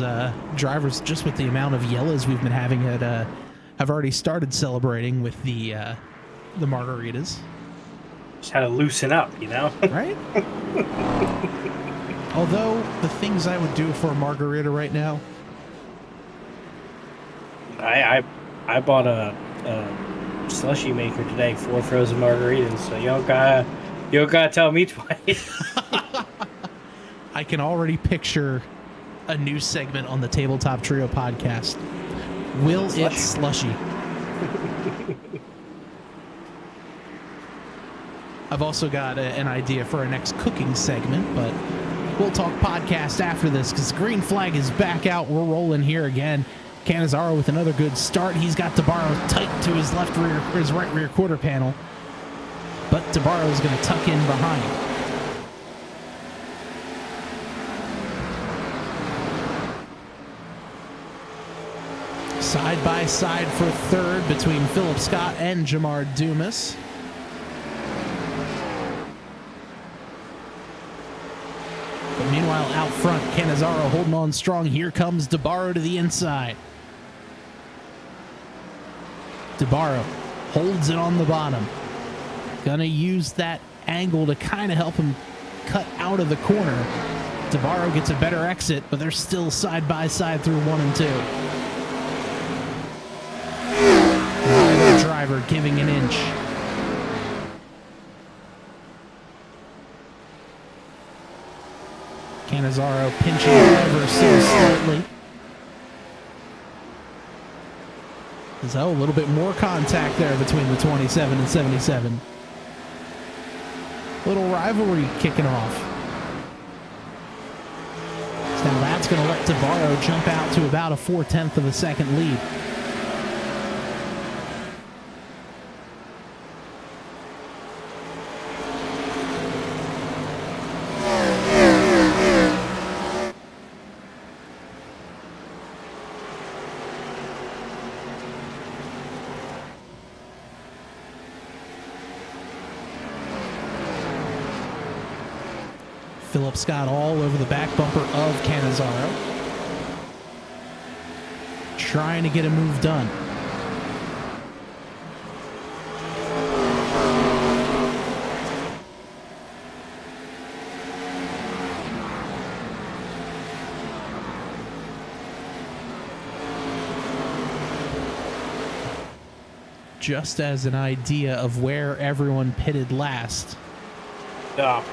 drivers, just with the amount of yellows we've been having, have already started celebrating with the margaritas. Just had to loosen up, you know? Right? Although, the things I would do for a margarita right now... I bought a slushy maker today, 4 frozen margaritas, so you don't gotta tell me twice. I can already picture a new segment on the Tabletop Trio podcast. Will it slushy? I've also got an idea for our next cooking segment, but we'll talk podcast after this because green flag is back out. We're rolling here again. Cannizzaro with another good start. He's got DeBarro tight to his left rear, or his right rear quarter panel, but DeBarro is going to tuck in behind. Side by side for third between Philip Scott and Jamar Dumas. But meanwhile, out front, Cannizzaro holding on strong. Here comes DeBarro to the inside. DeBarro holds it on the bottom. Gonna use that angle to kind of help him cut out of the corner. DeBarro gets a better exit, but they're still side by side through 1 and 2. Neither driver giving an inch. Cannizzaro pinching ever so slightly. So a little bit more contact there between the 27 and 77. Little rivalry kicking off. Now that's going to let DeBarro jump out to about a 4/10 of a second lead. Philip Scott all over the back bumper of Cannizzaro, trying to get a move done. Just as an idea of where everyone pitted last. Oh,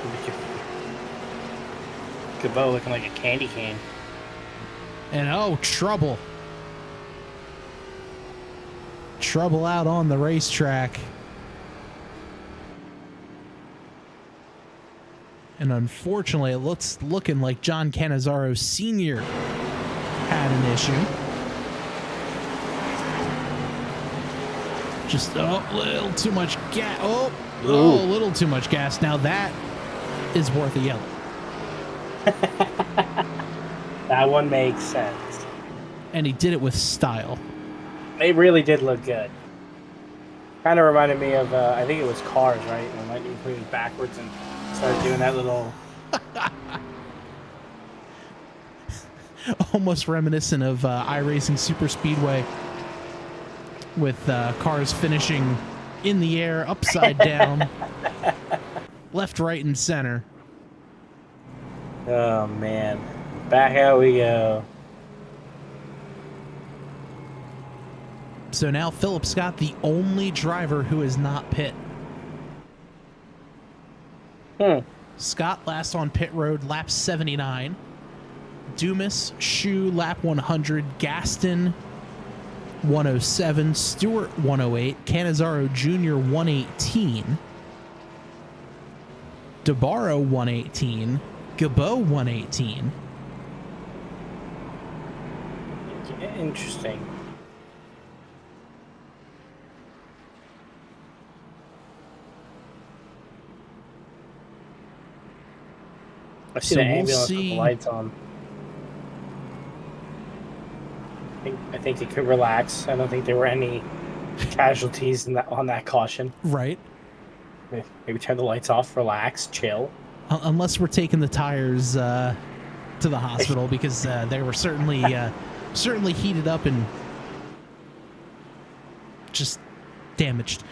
Kubo looking like a candy cane. And oh, trouble. Trouble out on the racetrack. And unfortunately, it's looking like John Cannizzaro Sr. had an issue. Just, a little too much gas. Oh, a little too much gas. Now that is worth a yellow. That one makes sense. And he did it with style. It really did look good. Kind of reminded me of, I think it was Cars, right? When Lightning moved backwards and started doing that little... Almost reminiscent of iRacing Super Speedway, with cars finishing in the air, upside down, left, right, and center. Oh, man. Back out we go. So now Philip Scott, the only driver who is not pit. Scott last on pit road, lap 79. Dumas, Schue, lap 100. Gaston, 107. Stewart, 108. Cannizzaro Jr., 118. DeBarro, 118. Gabo, 118. Interesting. I see the ambulance with the lights on. I think they could relax. I don't think there were any casualties on that caution. Right. Maybe turn the lights off, relax, chill. Unless we're taking the tires to the hospital, because they were certainly heated up and just damaged.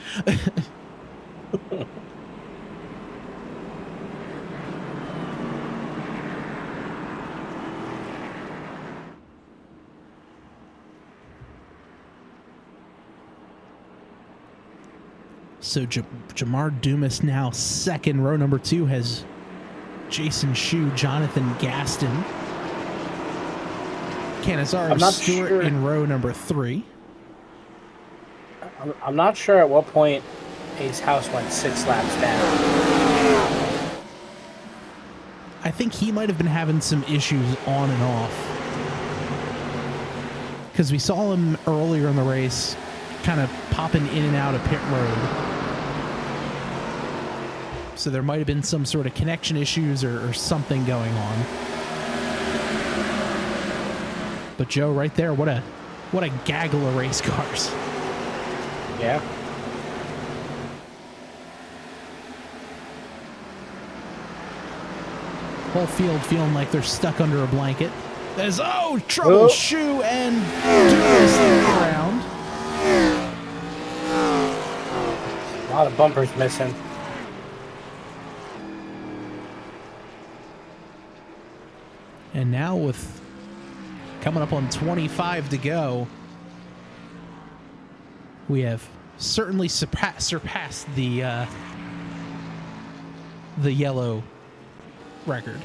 So Jamar Dumas now second. Row number 2 has Jason Schue, Jonathan Gaston. Cannizzaro Stewart in row number 3. I'm not sure at what point Ace House went 6 laps down. I think he might have been having some issues on and off, because we saw him earlier in the race kind of popping in and out of pit road. So there might have been some sort of connection issues or something going on. But Joe, right there, what a gaggle of race cars. Yeah. Whole field feeling like they're stuck under a blanket. There's trouble. Schue and Dumas around. A lot of bumpers missing. And now with coming up on 25 to go, we have certainly surpassed the yellow record.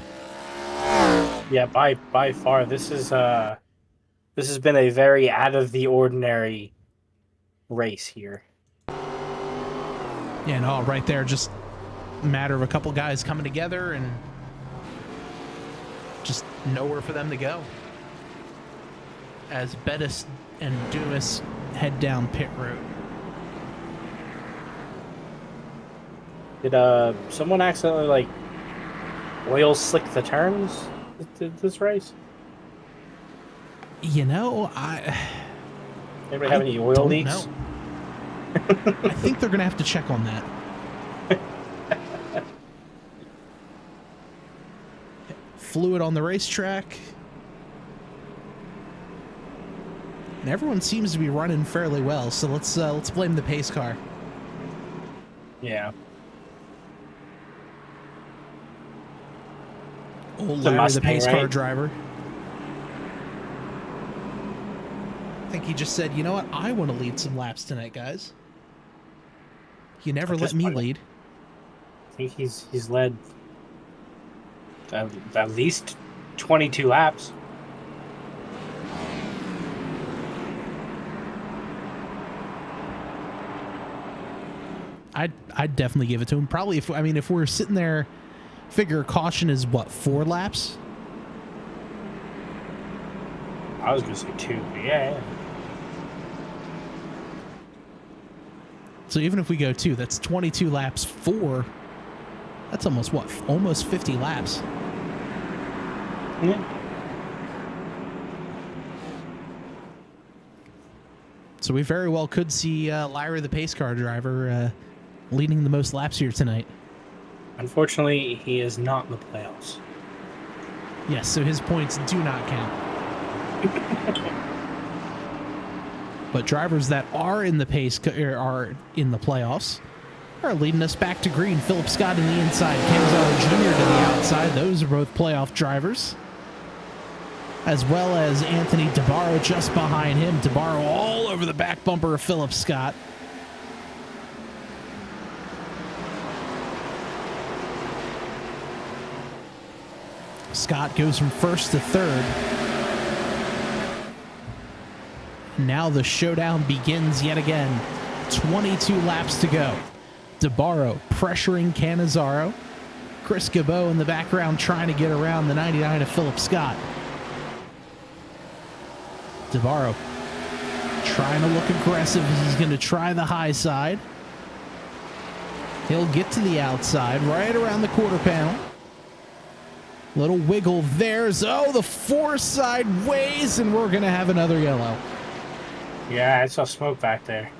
Yeah, by far, this has been a very out of the ordinary race here. Yeah, no, right there, just a matter of a couple guys coming together and just nowhere for them to go. As Bettis and Dumas head down pit road. Did someone accidentally like oil slick the turns this race? You know, Anybody have any oil leaks? No. I think they're going to have to check on that. Fluid on the racetrack. And everyone seems to be running fairly well, so let's blame the pace car. Yeah. Old It's a Larry, the Mustang, pace car right? driver. I think he just said, you know what? I want to lead some laps tonight, guys. You never At let this me point, lead. I think he's led at least 22 laps. I'd definitely give it to him. Probably if we're sitting there, figure caution is what, 4 laps? I was gonna say 2, but yeah. So even if we go 2, that's 22 laps. 4, that's almost what? Almost 50 laps. Yeah. So we very well could see Larry, the pace car driver, leading the most laps here tonight. Unfortunately, he is not in the playoffs. Yes, so his points do not count. But drivers that are in the are in the playoffs are leading us back to green. Philip Scott in the inside, Canzaro Jr. to the outside. Those are both playoff drivers. As well as Anthony DeBarro just behind him. DeBarro all over the back bumper of Philip Scott. Scott goes from first to third. Now the showdown begins yet again. 22 laps to go. DeBarro pressuring Cannizzaro. Chris Gabot in the background trying to get around the 99 of Philip Scott. DeBarro trying to look aggressive as he's going to try the high side. He'll get to the outside, right around the quarter panel. Little wiggle there. Oh, the 4 sideways, and we're going to have another yellow. Yeah, I saw smoke back there.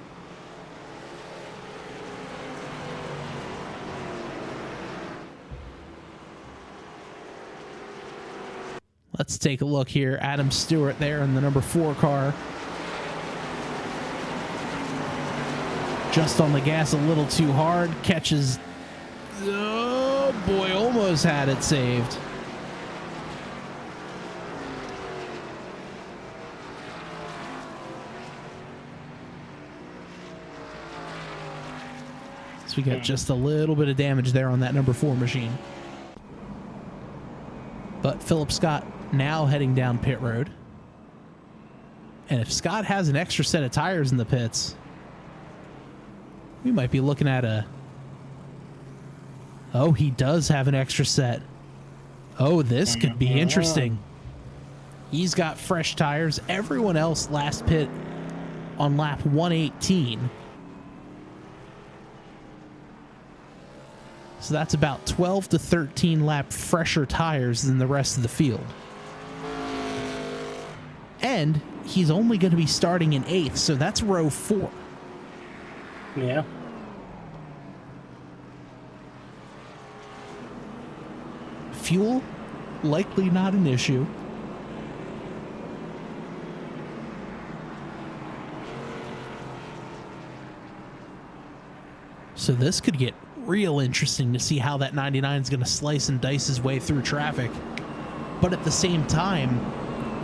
Let's take a look here. Adam Stewart there in the number 4 car. Just on the gas a little too hard. Catches. Oh, boy, almost had it saved. So we got just a little bit of damage there on that number 4 machine. But Philip Scott now heading down pit road. And if Scott has an extra set of tires in the pits, we might be looking at a... Oh, he does have an extra set. Oh, this could be interesting. He's got fresh tires. Everyone else last pit on lap 118. So that's about 12 to 13 lap fresher tires than the rest of the field. And he's only going to be starting in 8th, so that's row 4. Yeah. Fuel, likely not an issue. So this could get real interesting to see how that 99 is going to slice and dice his way through traffic. But at the same time,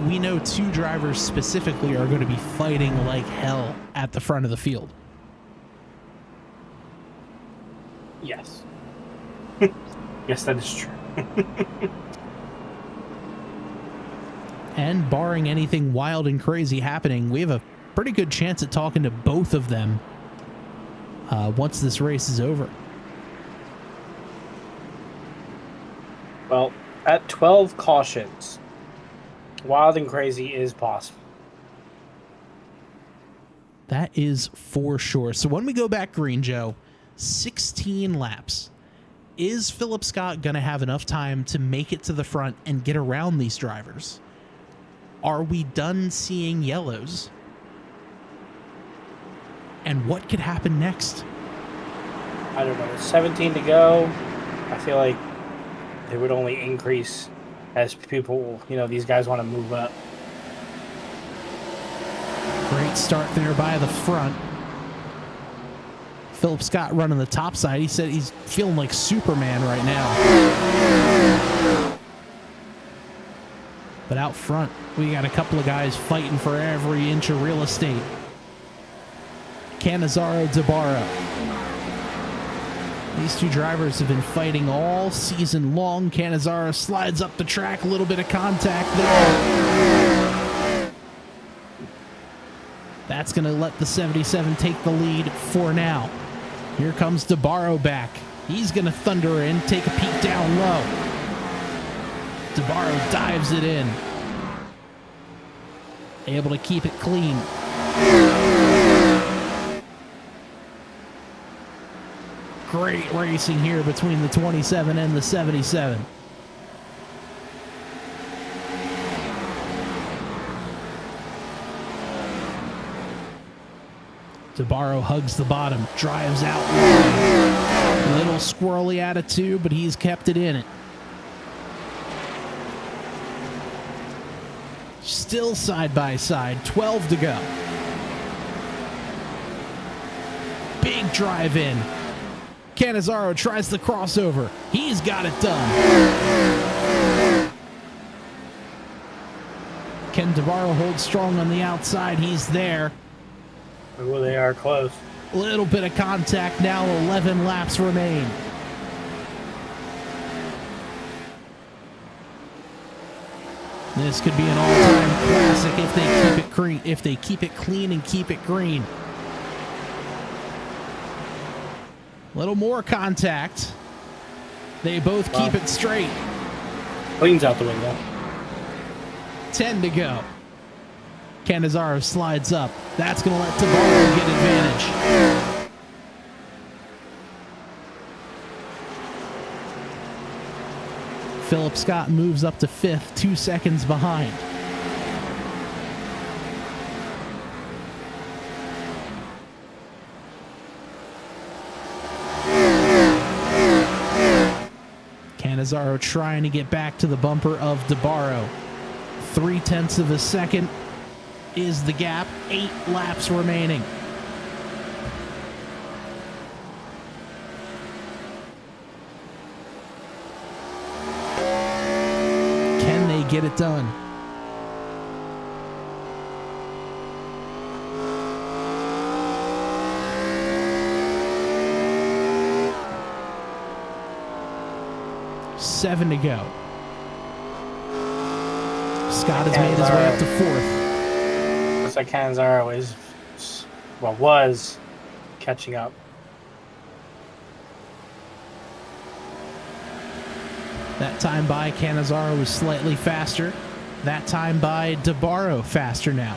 we know 2 drivers specifically are going to be fighting like hell at the front of the field. Yes. Yes, that is true. And barring anything wild and crazy happening, we have a pretty good chance at talking to both of them once this race is over. Well, At 12 cautions, wild and crazy is possible. That is for sure. So when we go back green, Joe, 16 laps. Is Philip Scott going to have enough time to make it to the front and get around these drivers? Are we done seeing yellows? And what could happen next? I don't know. 17 to go. I feel like they would only increase as people, these guys want to move up. Great start there by the front. Philip Scott running the top side. He said he's feeling like Superman right now. But out front, we got a couple of guys fighting for every inch of real estate. Cannizzaro, DeBarro. These two drivers have been fighting all season long. Cannizzaro slides up the track, a little bit of contact there. That's going to let the 77 take the lead for now. Here comes DeBarro back. He's going to thunder in, take a peek down low. DeBarro dives it in. Able to keep it clean. Great racing here between the 27 and the 77. DeBarro hugs the bottom, drives out. A little squirrely attitude, but he's kept it in it. Still side by side, 12 to go. Big drive in. Cannizzaro tries the crossover. He's got it done. Can DeBarro hold strong on the outside? He's there. Oh, they are close. A little bit of contact now. 11 laps remain. This could be an all-time classic if they keep it green. If they keep it clean and keep it green. A little more contact. They both keep it straight. Cleans out the window. 10 to go. Cannizzaro slides up. That's going to let DeBarro get advantage. Philip Scott moves up to 5th, 2 seconds behind. Cannizzaro trying to get back to the bumper of DeBarro. 0.3 of a second is the gap. 8 laps remaining. Can they get it done? Seven to go. Scott has made his way up to 4th. Looks like Cannizzaro was catching up. That time by Cannizzaro was slightly faster. That time by DeBarro faster now.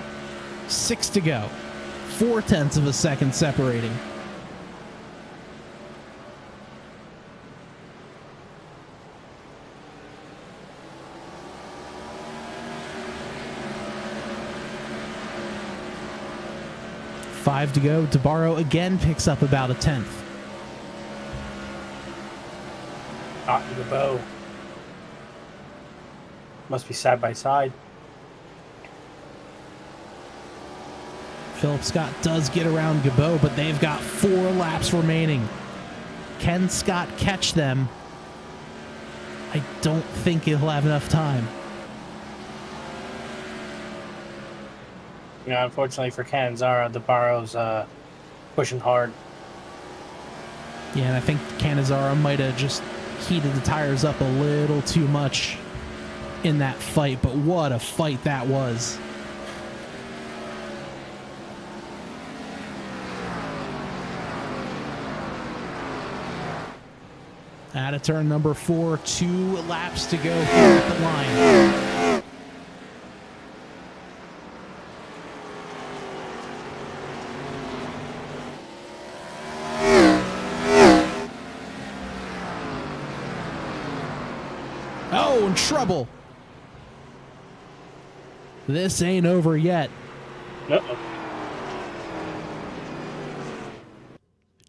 6 to go. 0.4 of a second separating. Five to go. DeBarro again picks up about a 10th. Out to the bow. Must be side by side. Philip Scott does get around Gabot, but they've got 4 laps remaining. Can Scott catch them? I don't think he'll have enough time. Unfortunately for Cannizzaro, DeBarro's pushing hard. Yeah, and I think Cannizzaro might have just heated the tires up a little too much in that fight, but what a fight that was. Out of turn number 4, 2 laps to go here at the line. Oh, in trouble. This ain't over yet. Uh-oh.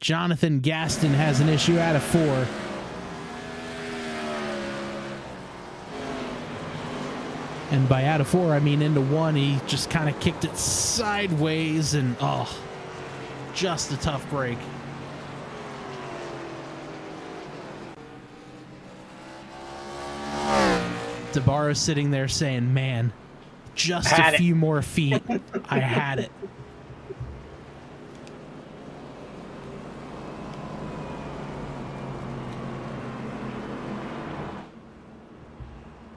Jonathan Gaston has an issue out of 4. And by out of 4, I mean into 1. He just kind of kicked it sideways and, oh, just a tough break. DeBarro's sitting there saying, man, just a few more feet. I had it.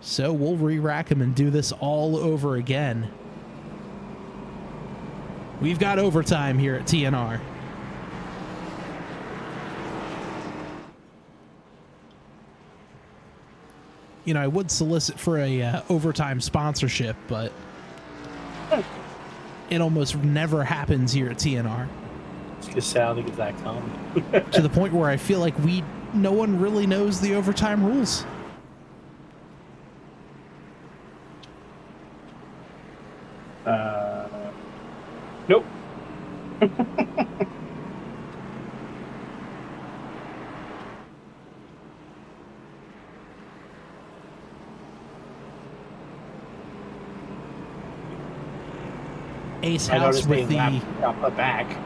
So we'll re-rack him and do this all over again. We've got overtime here at TNR. You know, I would solicit for a overtime sponsorship, but it almost never happens here at TNR. It's because Sally gets that comment. To the point where I feel like no one really knows the overtime rules. Nope. Ace House with the got put back.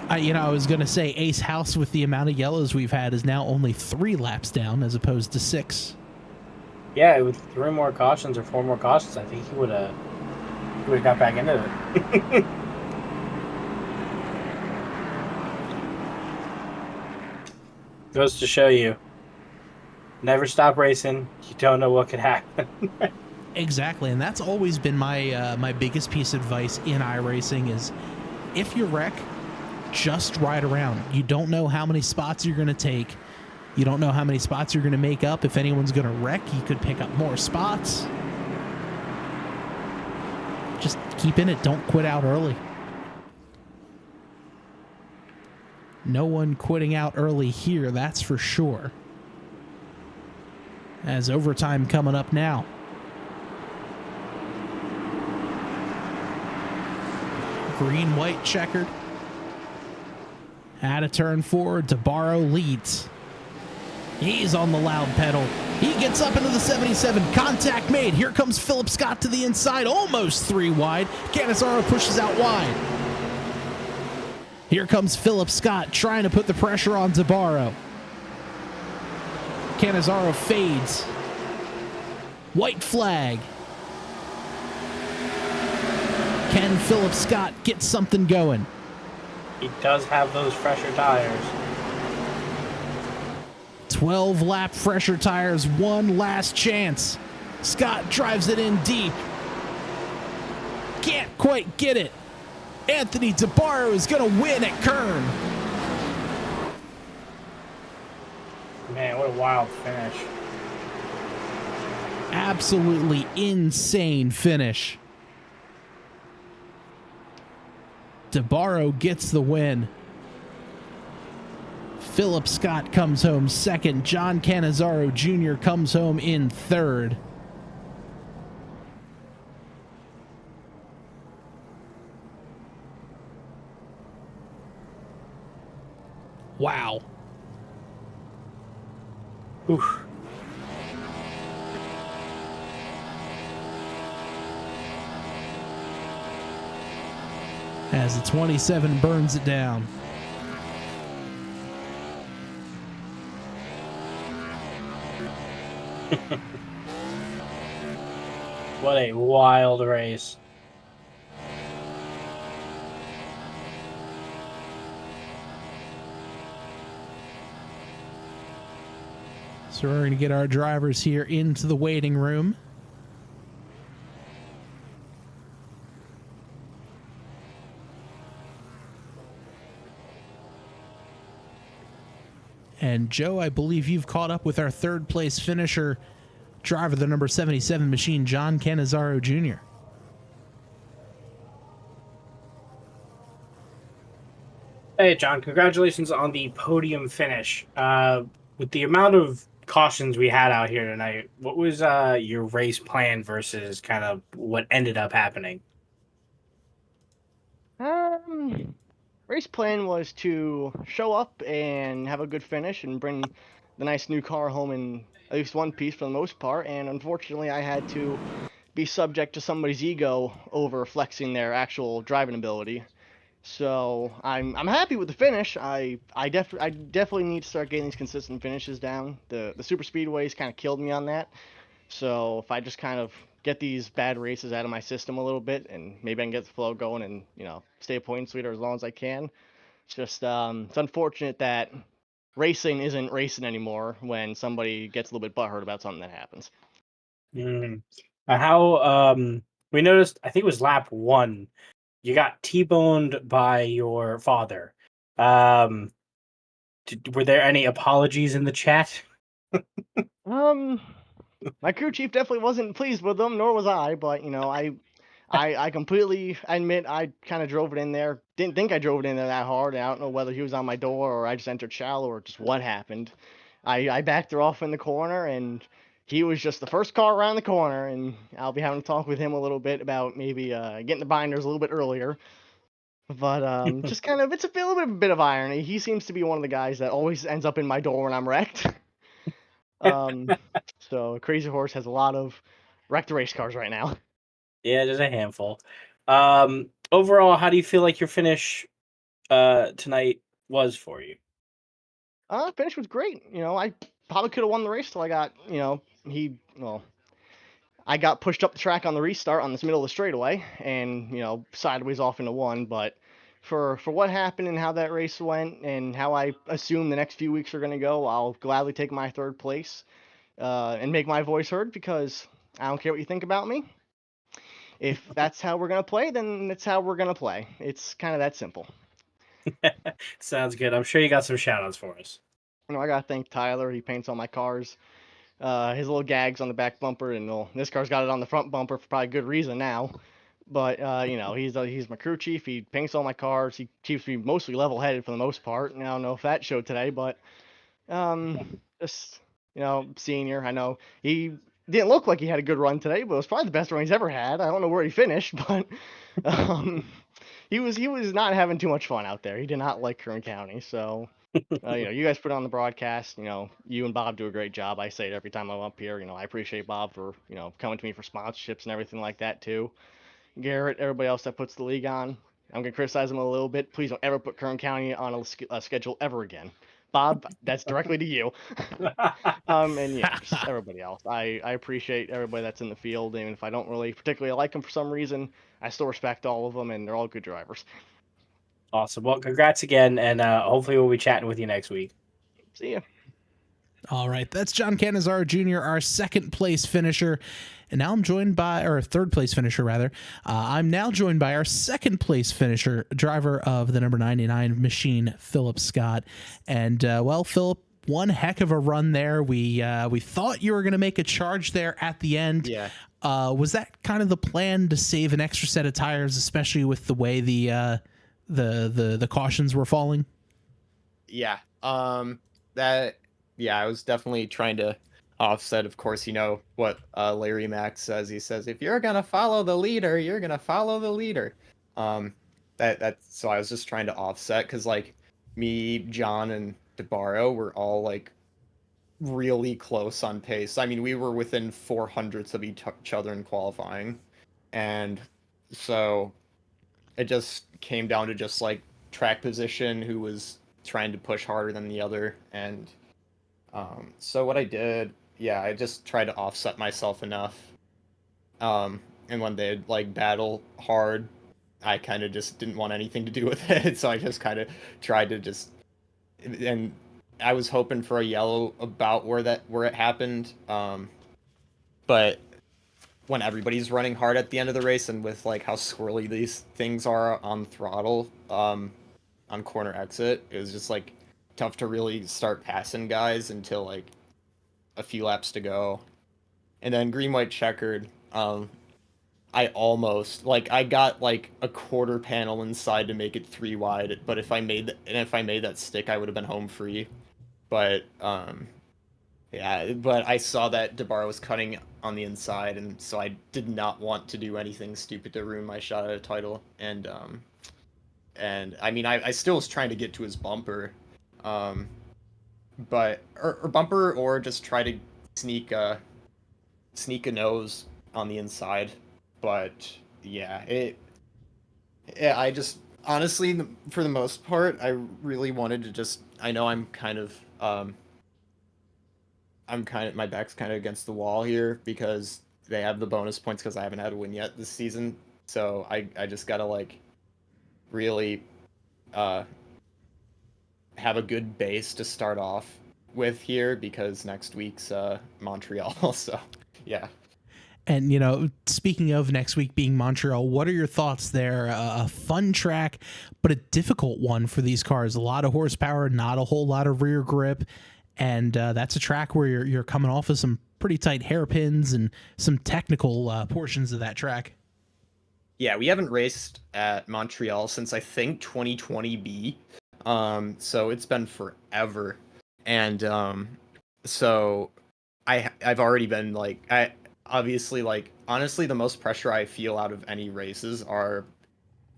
I was going to say Ace House with the amount of yellows we've had is now only 3 laps down as opposed to 6. Yeah, with 3 more cautions or 4 more cautions, I think he would have got back into it. Goes to show you, never stop racing. You don't know what could happen. Exactly, and that's always been my my biggest piece of advice in iRacing is if you wreck, just ride around. You don't know how many spots you're going to take. You don't know how many spots you're going to make up. If anyone's going to wreck, you could pick up more spots. Just keep in it. Don't quit out early. No one quitting out early here, that's for sure. As overtime coming up now. Green, white, checkered. Out of turn 4, DeBarro leads. He's on the loud pedal. He gets up into the 77. Contact made. Here comes Philip Scott to the inside. Almost 3 wide. Cannizzaro pushes out wide. Here comes Philip Scott trying to put the pressure on DeBarro. Cannizzaro fades. White flag. Can Philip Scott get something going? He does have those fresher tires. 12 lap fresher tires, one last chance. Scott drives it in deep. Can't quite get it. Anthony DeBarro is going to win at Kern. Man, what a wild finish. Absolutely insane finish. DeBarro gets the win. Philip Scott comes home second. John Cannizzaro Jr. comes home in third. Wow. Oof. As the 27 burns it down. What a wild race. So we're going to get our drivers here into the waiting room. And Joe, I believe you've caught up with our third place finisher, driver the number 77 machine, John Cannizzaro Jr. Hey, John, congratulations on the podium finish. With the amount of cautions we had out here tonight, what was your race plan versus kind of what ended up happening? Um, Race plan was to show up and have a good finish and bring the nice new car home in at least one piece for the most part. And unfortunately, I had to be subject to somebody's ego over flexing their actual driving ability. So I'm happy with the finish. I definitely need to start getting these consistent finishes down. The super speedways kind of killed me on that. So if I just kind of get these bad races out of my system a little bit, and maybe I can get the flow going, and stay a point leader as long as I can. It's just it's unfortunate that racing isn't racing anymore when somebody gets a little bit butthurt about something that happens. Mm. How we noticed, I think it was lap one, you got T-boned by your father. Um, were there any apologies in the chat? Um, my crew chief definitely wasn't pleased with them, nor was I. But I completely admit I kind of drove it in there. Didn't think I drove it in there that hard. And I don't know whether he was on my door or I just entered shallow or just what happened. I backed her off in the corner and he was just the first car around the corner. And I'll be having to talk with him a little bit about maybe getting the binders a little bit earlier. But just kind of, it's a little bit of irony. He seems to be one of the guys that always ends up in my door when I'm wrecked. um, so Crazy Horse has a lot of wrecked race cars right now. Yeah, there's a handful. Overall, how do you feel like your finish tonight was for you? Finish was great. I probably could have won the race till I got, I got pushed up the track on the restart on this middle of the straightaway and, sideways off into one. But for what happened and how that race went and how I assume the next few weeks are going to go, I'll gladly take my third place and make my voice heard because I don't care what you think about me. If that's how we're going to play, then that's how we're going to play. It's kind of that simple. Sounds good. I'm sure you got some shout outs for us. I got to thank Tyler. He paints all my cars. His little gags on the back bumper, and this car's got it on the front bumper for probably good reason now. But he's my crew chief. He paints all my cars. He keeps me mostly level-headed for the most part. And I don't know if that showed today, but just senior. I know he didn't look like he had a good run today, but it was probably the best run he's ever had. I don't know where he finished, but he was not having too much fun out there. He did not like Kern County, so. You guys put on the broadcast. You and Bob do a great job. I say it every time I'm up here. I appreciate Bob for coming to me for sponsorships and everything like that too. Garrett, everybody else that puts the league on. I'm gonna criticize them a little bit. Please don't ever put Kern County on a schedule ever again. Bob, that's directly to you. And just everybody else. I appreciate everybody that's in the field, even if I don't really particularly like them for some reason. I still respect all of them, and they're all good drivers. Awesome. Well, congrats again, and hopefully we'll be chatting with you next week. See ya. All right, that's John Cannizzaro Jr., our second place finisher. And now I'm joined by, or third place finisher rather. I'm now joined by our second place finisher, driver of the number 99 machine, Philip Scott. And Philip, one heck of a run there. We thought you were going to make a charge there at the end. Yeah. Was that kind of the plan to save an extra set of tires, especially with the way the cautions were falling? Yeah. I was definitely trying to offset. Of course, what Larry Mack says. He says, if you're gonna follow the leader, you're gonna follow the leader. So I was just trying to offset because me, John, and DeBarro were all really close on pace. I mean, we were within 400ths of each other in qualifying, and so it just came down to just track position, who was trying to push harder than the other. And so what I did, I just tried to offset myself enough. And when they'd battle hard, I kind of just didn't want anything to do with it. So I just kind of tried to and I was hoping for a yellow about where it happened. But when everybody's running hard at the end of the race, and with how squirrely these things are on throttle, on corner exit, it was just tough to really start passing guys until like a few laps to go. And then green, white, checkered. I almost I got like a quarter panel inside to make it 3 wide, but if I made that stick, I would have been home free. But yeah, but I saw that DeBar was cutting on the inside, and so I did not want to do anything stupid to ruin my shot at a title. And I mean, I still was trying to get to his bumper, but or bumper or just try to sneak a nose on the inside. But yeah, I just honestly, for the most part, I really wanted to just. I know my back's kind of against the wall here because they have the bonus points because I haven't had a win yet this season. So I just gotta like really have a good base to start off with here because next week's Montreal. So yeah. And, speaking of next week being Montreal, what are your thoughts there? A fun track, but a difficult one for these cars. A lot of horsepower, not a whole lot of rear grip. And that's a track where you're coming off of some pretty tight hairpins and some technical portions of that track. Yeah, we haven't raced at Montreal since I think 2020B. So it's been forever. And so I've already been obviously honestly the most pressure I feel out of any races are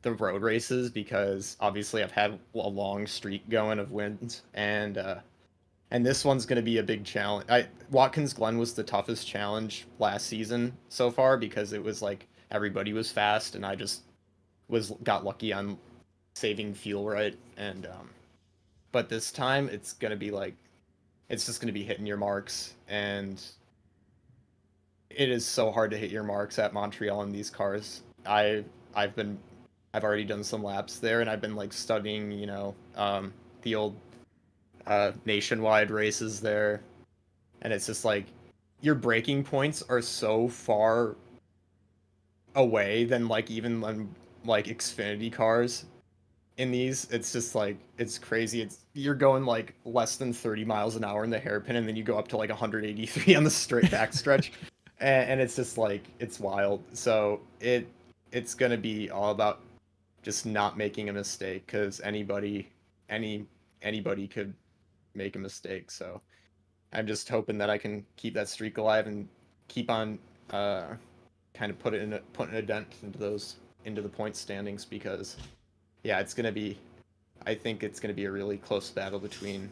the road races because obviously I've had a long streak going of wins and this one's going to be a big challenge. Watkins Glen was the toughest challenge last season so far because it was like everybody was fast and I just got lucky on saving fuel right and but this time it's going to be it's just going to be hitting your marks and it is so hard to hit your marks at Montreal in these cars. I've already done some laps there and I've been studying, the old nationwide races there, and it's just your braking points are so far away than even on Xfinity cars in these. It's just it's crazy. You're going less than 30 miles an hour in the hairpin, and then you go up to 183 on the straight backstretch, and it's just it's wild. So it's gonna be all about just not making a mistake because anybody could make a mistake. So I'm just hoping that I can keep that streak alive and keep on kind of putting a dent into the point standings because yeah, I think it's gonna be a really close battle between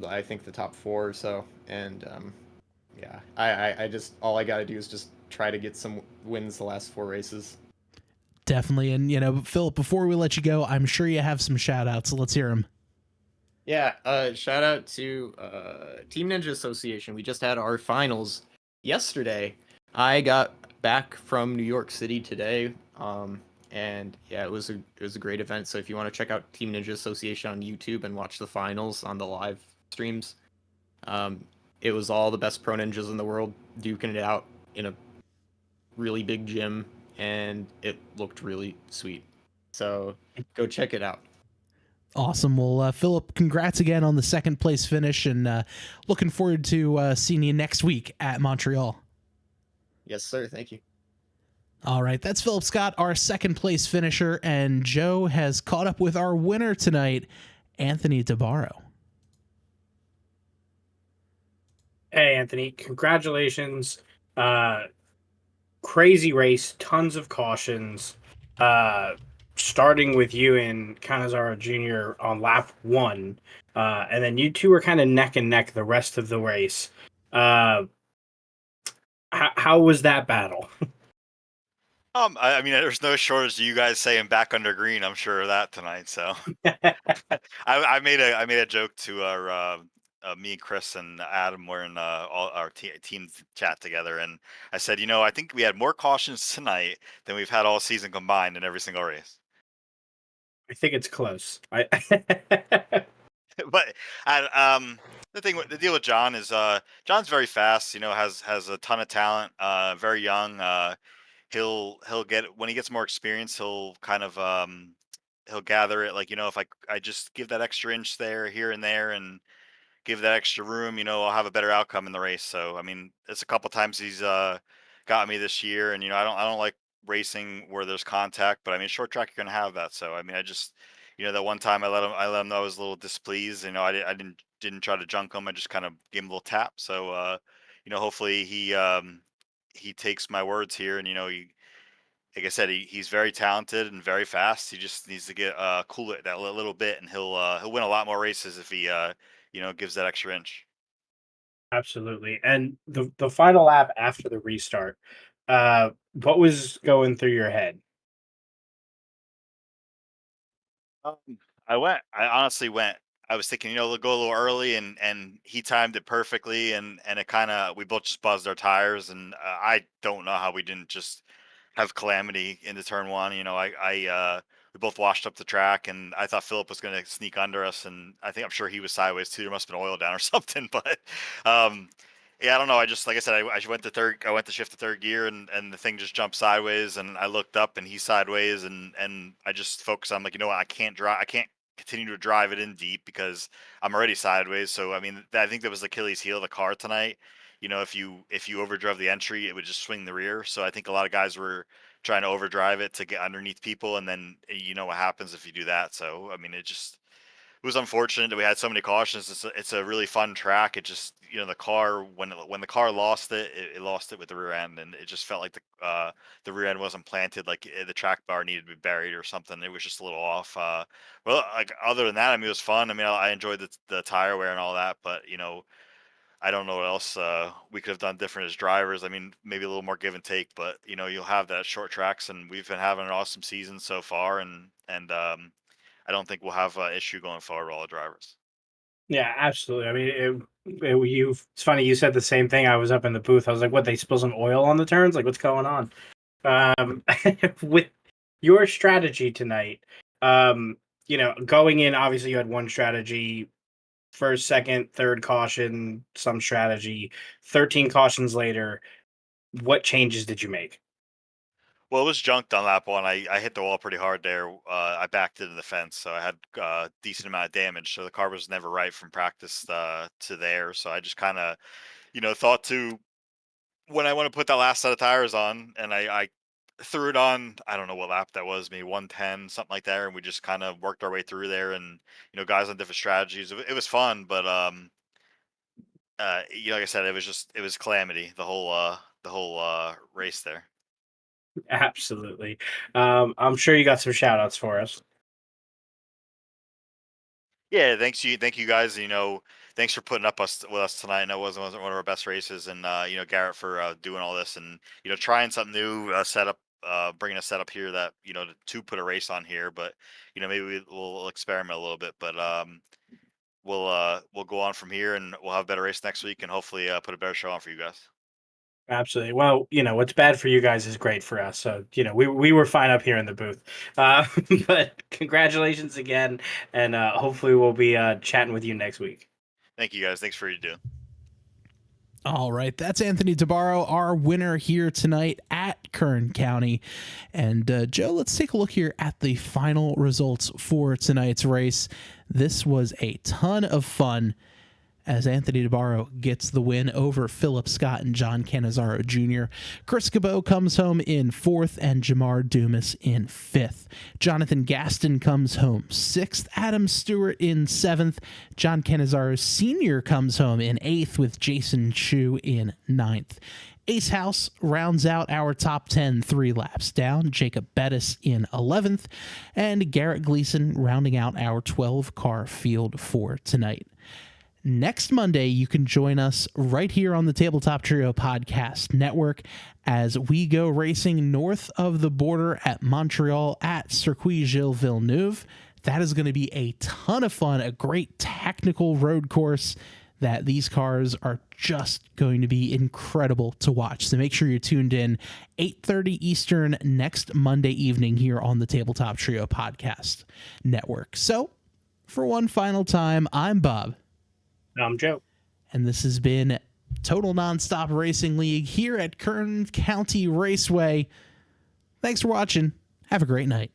I think the top 4 or so, and yeah, I just all I gotta do is just try to get some wins the last 4 races. Definitely. And, Philip, before we let you go, I'm sure you have some shout outs, so let's hear them. Yeah, shout out to Team Ninja Association. We just had our finals yesterday. I got back from New York City today, and yeah, it was a great event. So if you want to check out Team Ninja Association on YouTube and watch the finals on the live streams, it was all the best pro ninjas in the world duking it out in a really big gym, and it looked really sweet. So go check it out. Awesome. Well, Philip, congrats again on the second place finish, and looking forward to seeing you next week at Montreal. Yes, sir. Thank you. All right. That's Philip Scott, our second place finisher, and Joe has caught up with our winner tonight, Anthony DeBarro. Hey, Anthony, congratulations. Crazy race, tons of cautions. Starting with you and Canizaro Jr. on lap 1. And then you two were kind of neck and neck the rest of the race. How was that battle? I mean, there's no shortage of you guys saying back under green. I'm sure of that tonight. So I made a joke to our me, Chris, and Adam were in all our team chat together, and I said, I think we had more cautions tonight than we've had all season combined in every single race. I think it's close. But the deal with John is John's very fast. Has a ton of talent. Very young. He'll get when he gets more experience. He'll kind of he'll gather it. Like, if I just give that extra inch there, here and there, and give that extra room, I'll have a better outcome in the race. So, I mean, it's a couple times he's got me this year, and I don't like racing where there's contact, but I mean, short track you're gonna have that. So, I mean, I just, that one time I let him know I was a little displeased. I didn't try to junk him. I just kind of gave him a little tap. So, hopefully he takes my words here, and like I said, he's very talented and very fast. He just needs to get cool it that little bit, and he'll win a lot more races if he gives that extra inch. Absolutely. And the final lap after the restart, what was going through your head? Um, I honestly went. I was thinking, we'll go a little early, and he timed it perfectly, and it kind of we both just buzzed our tires, and I don't know how we didn't just have calamity into turn one. We both washed up the track, and I thought Philip was going to sneak under us, and I'm sure he was sideways too. There must have been oil down or something, but um, yeah, I don't know. I just, like I said, I went to third. I went to shift to third gear, and the thing just jumped sideways, and I looked up, and he's sideways, and I just focused on, like, what, I can't drive. I can't continue to drive it in deep because I'm already sideways. So I mean, I think that was the Achilles heel of the car tonight. If you overdrove the entry, it would just swing the rear. So I think a lot of guys were trying to overdrive it to get underneath people, and then you know what happens if you do that. So I mean, it was unfortunate that we had so many cautions. It's a really fun track. It just, the car, when the car lost it lost it with the rear end, and it just felt like the rear end wasn't planted, like the track bar needed to be buried or something. It was just a little off. Well, like, other than that, I mean, it was fun. I mean, I enjoyed the tire wear and all that, but I don't know what else we could have done different as drivers. I mean, maybe a little more give and take, but you'll have that at short tracks, and we've been having an awesome season so far, and I don't think we'll have an issue going forward with all the drivers. Yeah, absolutely. I mean, it's funny you said the same thing. I was up in the booth. I was like, "What? They spill some oil on the turns? Like, what's going on?" Um, with your strategy tonight, going in, obviously you had one strategy, first, second, third caution, some strategy. 13 cautions later, what changes did you make? Well, it was junked on lap one. I hit the wall pretty hard there. I backed into the fence, so I had a decent amount of damage. So the car was never right from practice to there. So I just kind of, thought to, when I want to put that last set of tires on, and I threw it on. I don't know what lap that was, maybe 110, something like that. And we just kind of worked our way through there, and guys on different strategies. It was fun, but like I said, it was calamity the whole race there. Absolutely. I'm sure you got some shout outs for us. Yeah, thank you guys. Thanks for putting up with us tonight. I know it wasn't one of our best races, and Garrett for doing all this, and trying something new, setup, bringing a setup here that to put a race on here. But maybe we'll experiment a little bit, but we'll go on from here, and we'll have a better race next week, and hopefully put a better show on for you guys. Absolutely. Well, what's bad for you guys is great for us. So, we were fine up here in the booth. Uh, but congratulations again. And hopefully we'll be chatting with you next week. Thank you guys. Thanks for your do. All right, that's Anthony DeBarro, our winner here tonight at Kern County. And Joe, let's take a look here at the final results for tonight's race. This was a ton of fun, as Anthony DeBarro gets the win over Philip Scott and John Cannizzaro Jr. Chris Cabot comes home in 4th and Jamar Dumas in 5th. Jonathan Gaston comes home 6th. Adam Stewart in 7th. John Cannizzaro Sr. comes home in 8th with Jason Schue in 9th. Ace House rounds out our top 10 3 laps down. Jacob Bettis in 11th. And Garrett Gleason rounding out our 12-car field for tonight. Next Monday, you can join us right here on the Tabletop Trio Podcast Network as we go racing north of the border at Montreal at Circuit Gilles Villeneuve. That is going to be a ton of fun, a great technical road course that these cars are just going to be incredible to watch. So make sure you're tuned in 8:30 Eastern next Monday evening here on the Tabletop Trio Podcast Network. So for one final time, I'm Bob. I'm Joe. And this has been Total Nonstop Racing League here at Kern County Raceway. Thanks for watching. Have a great night.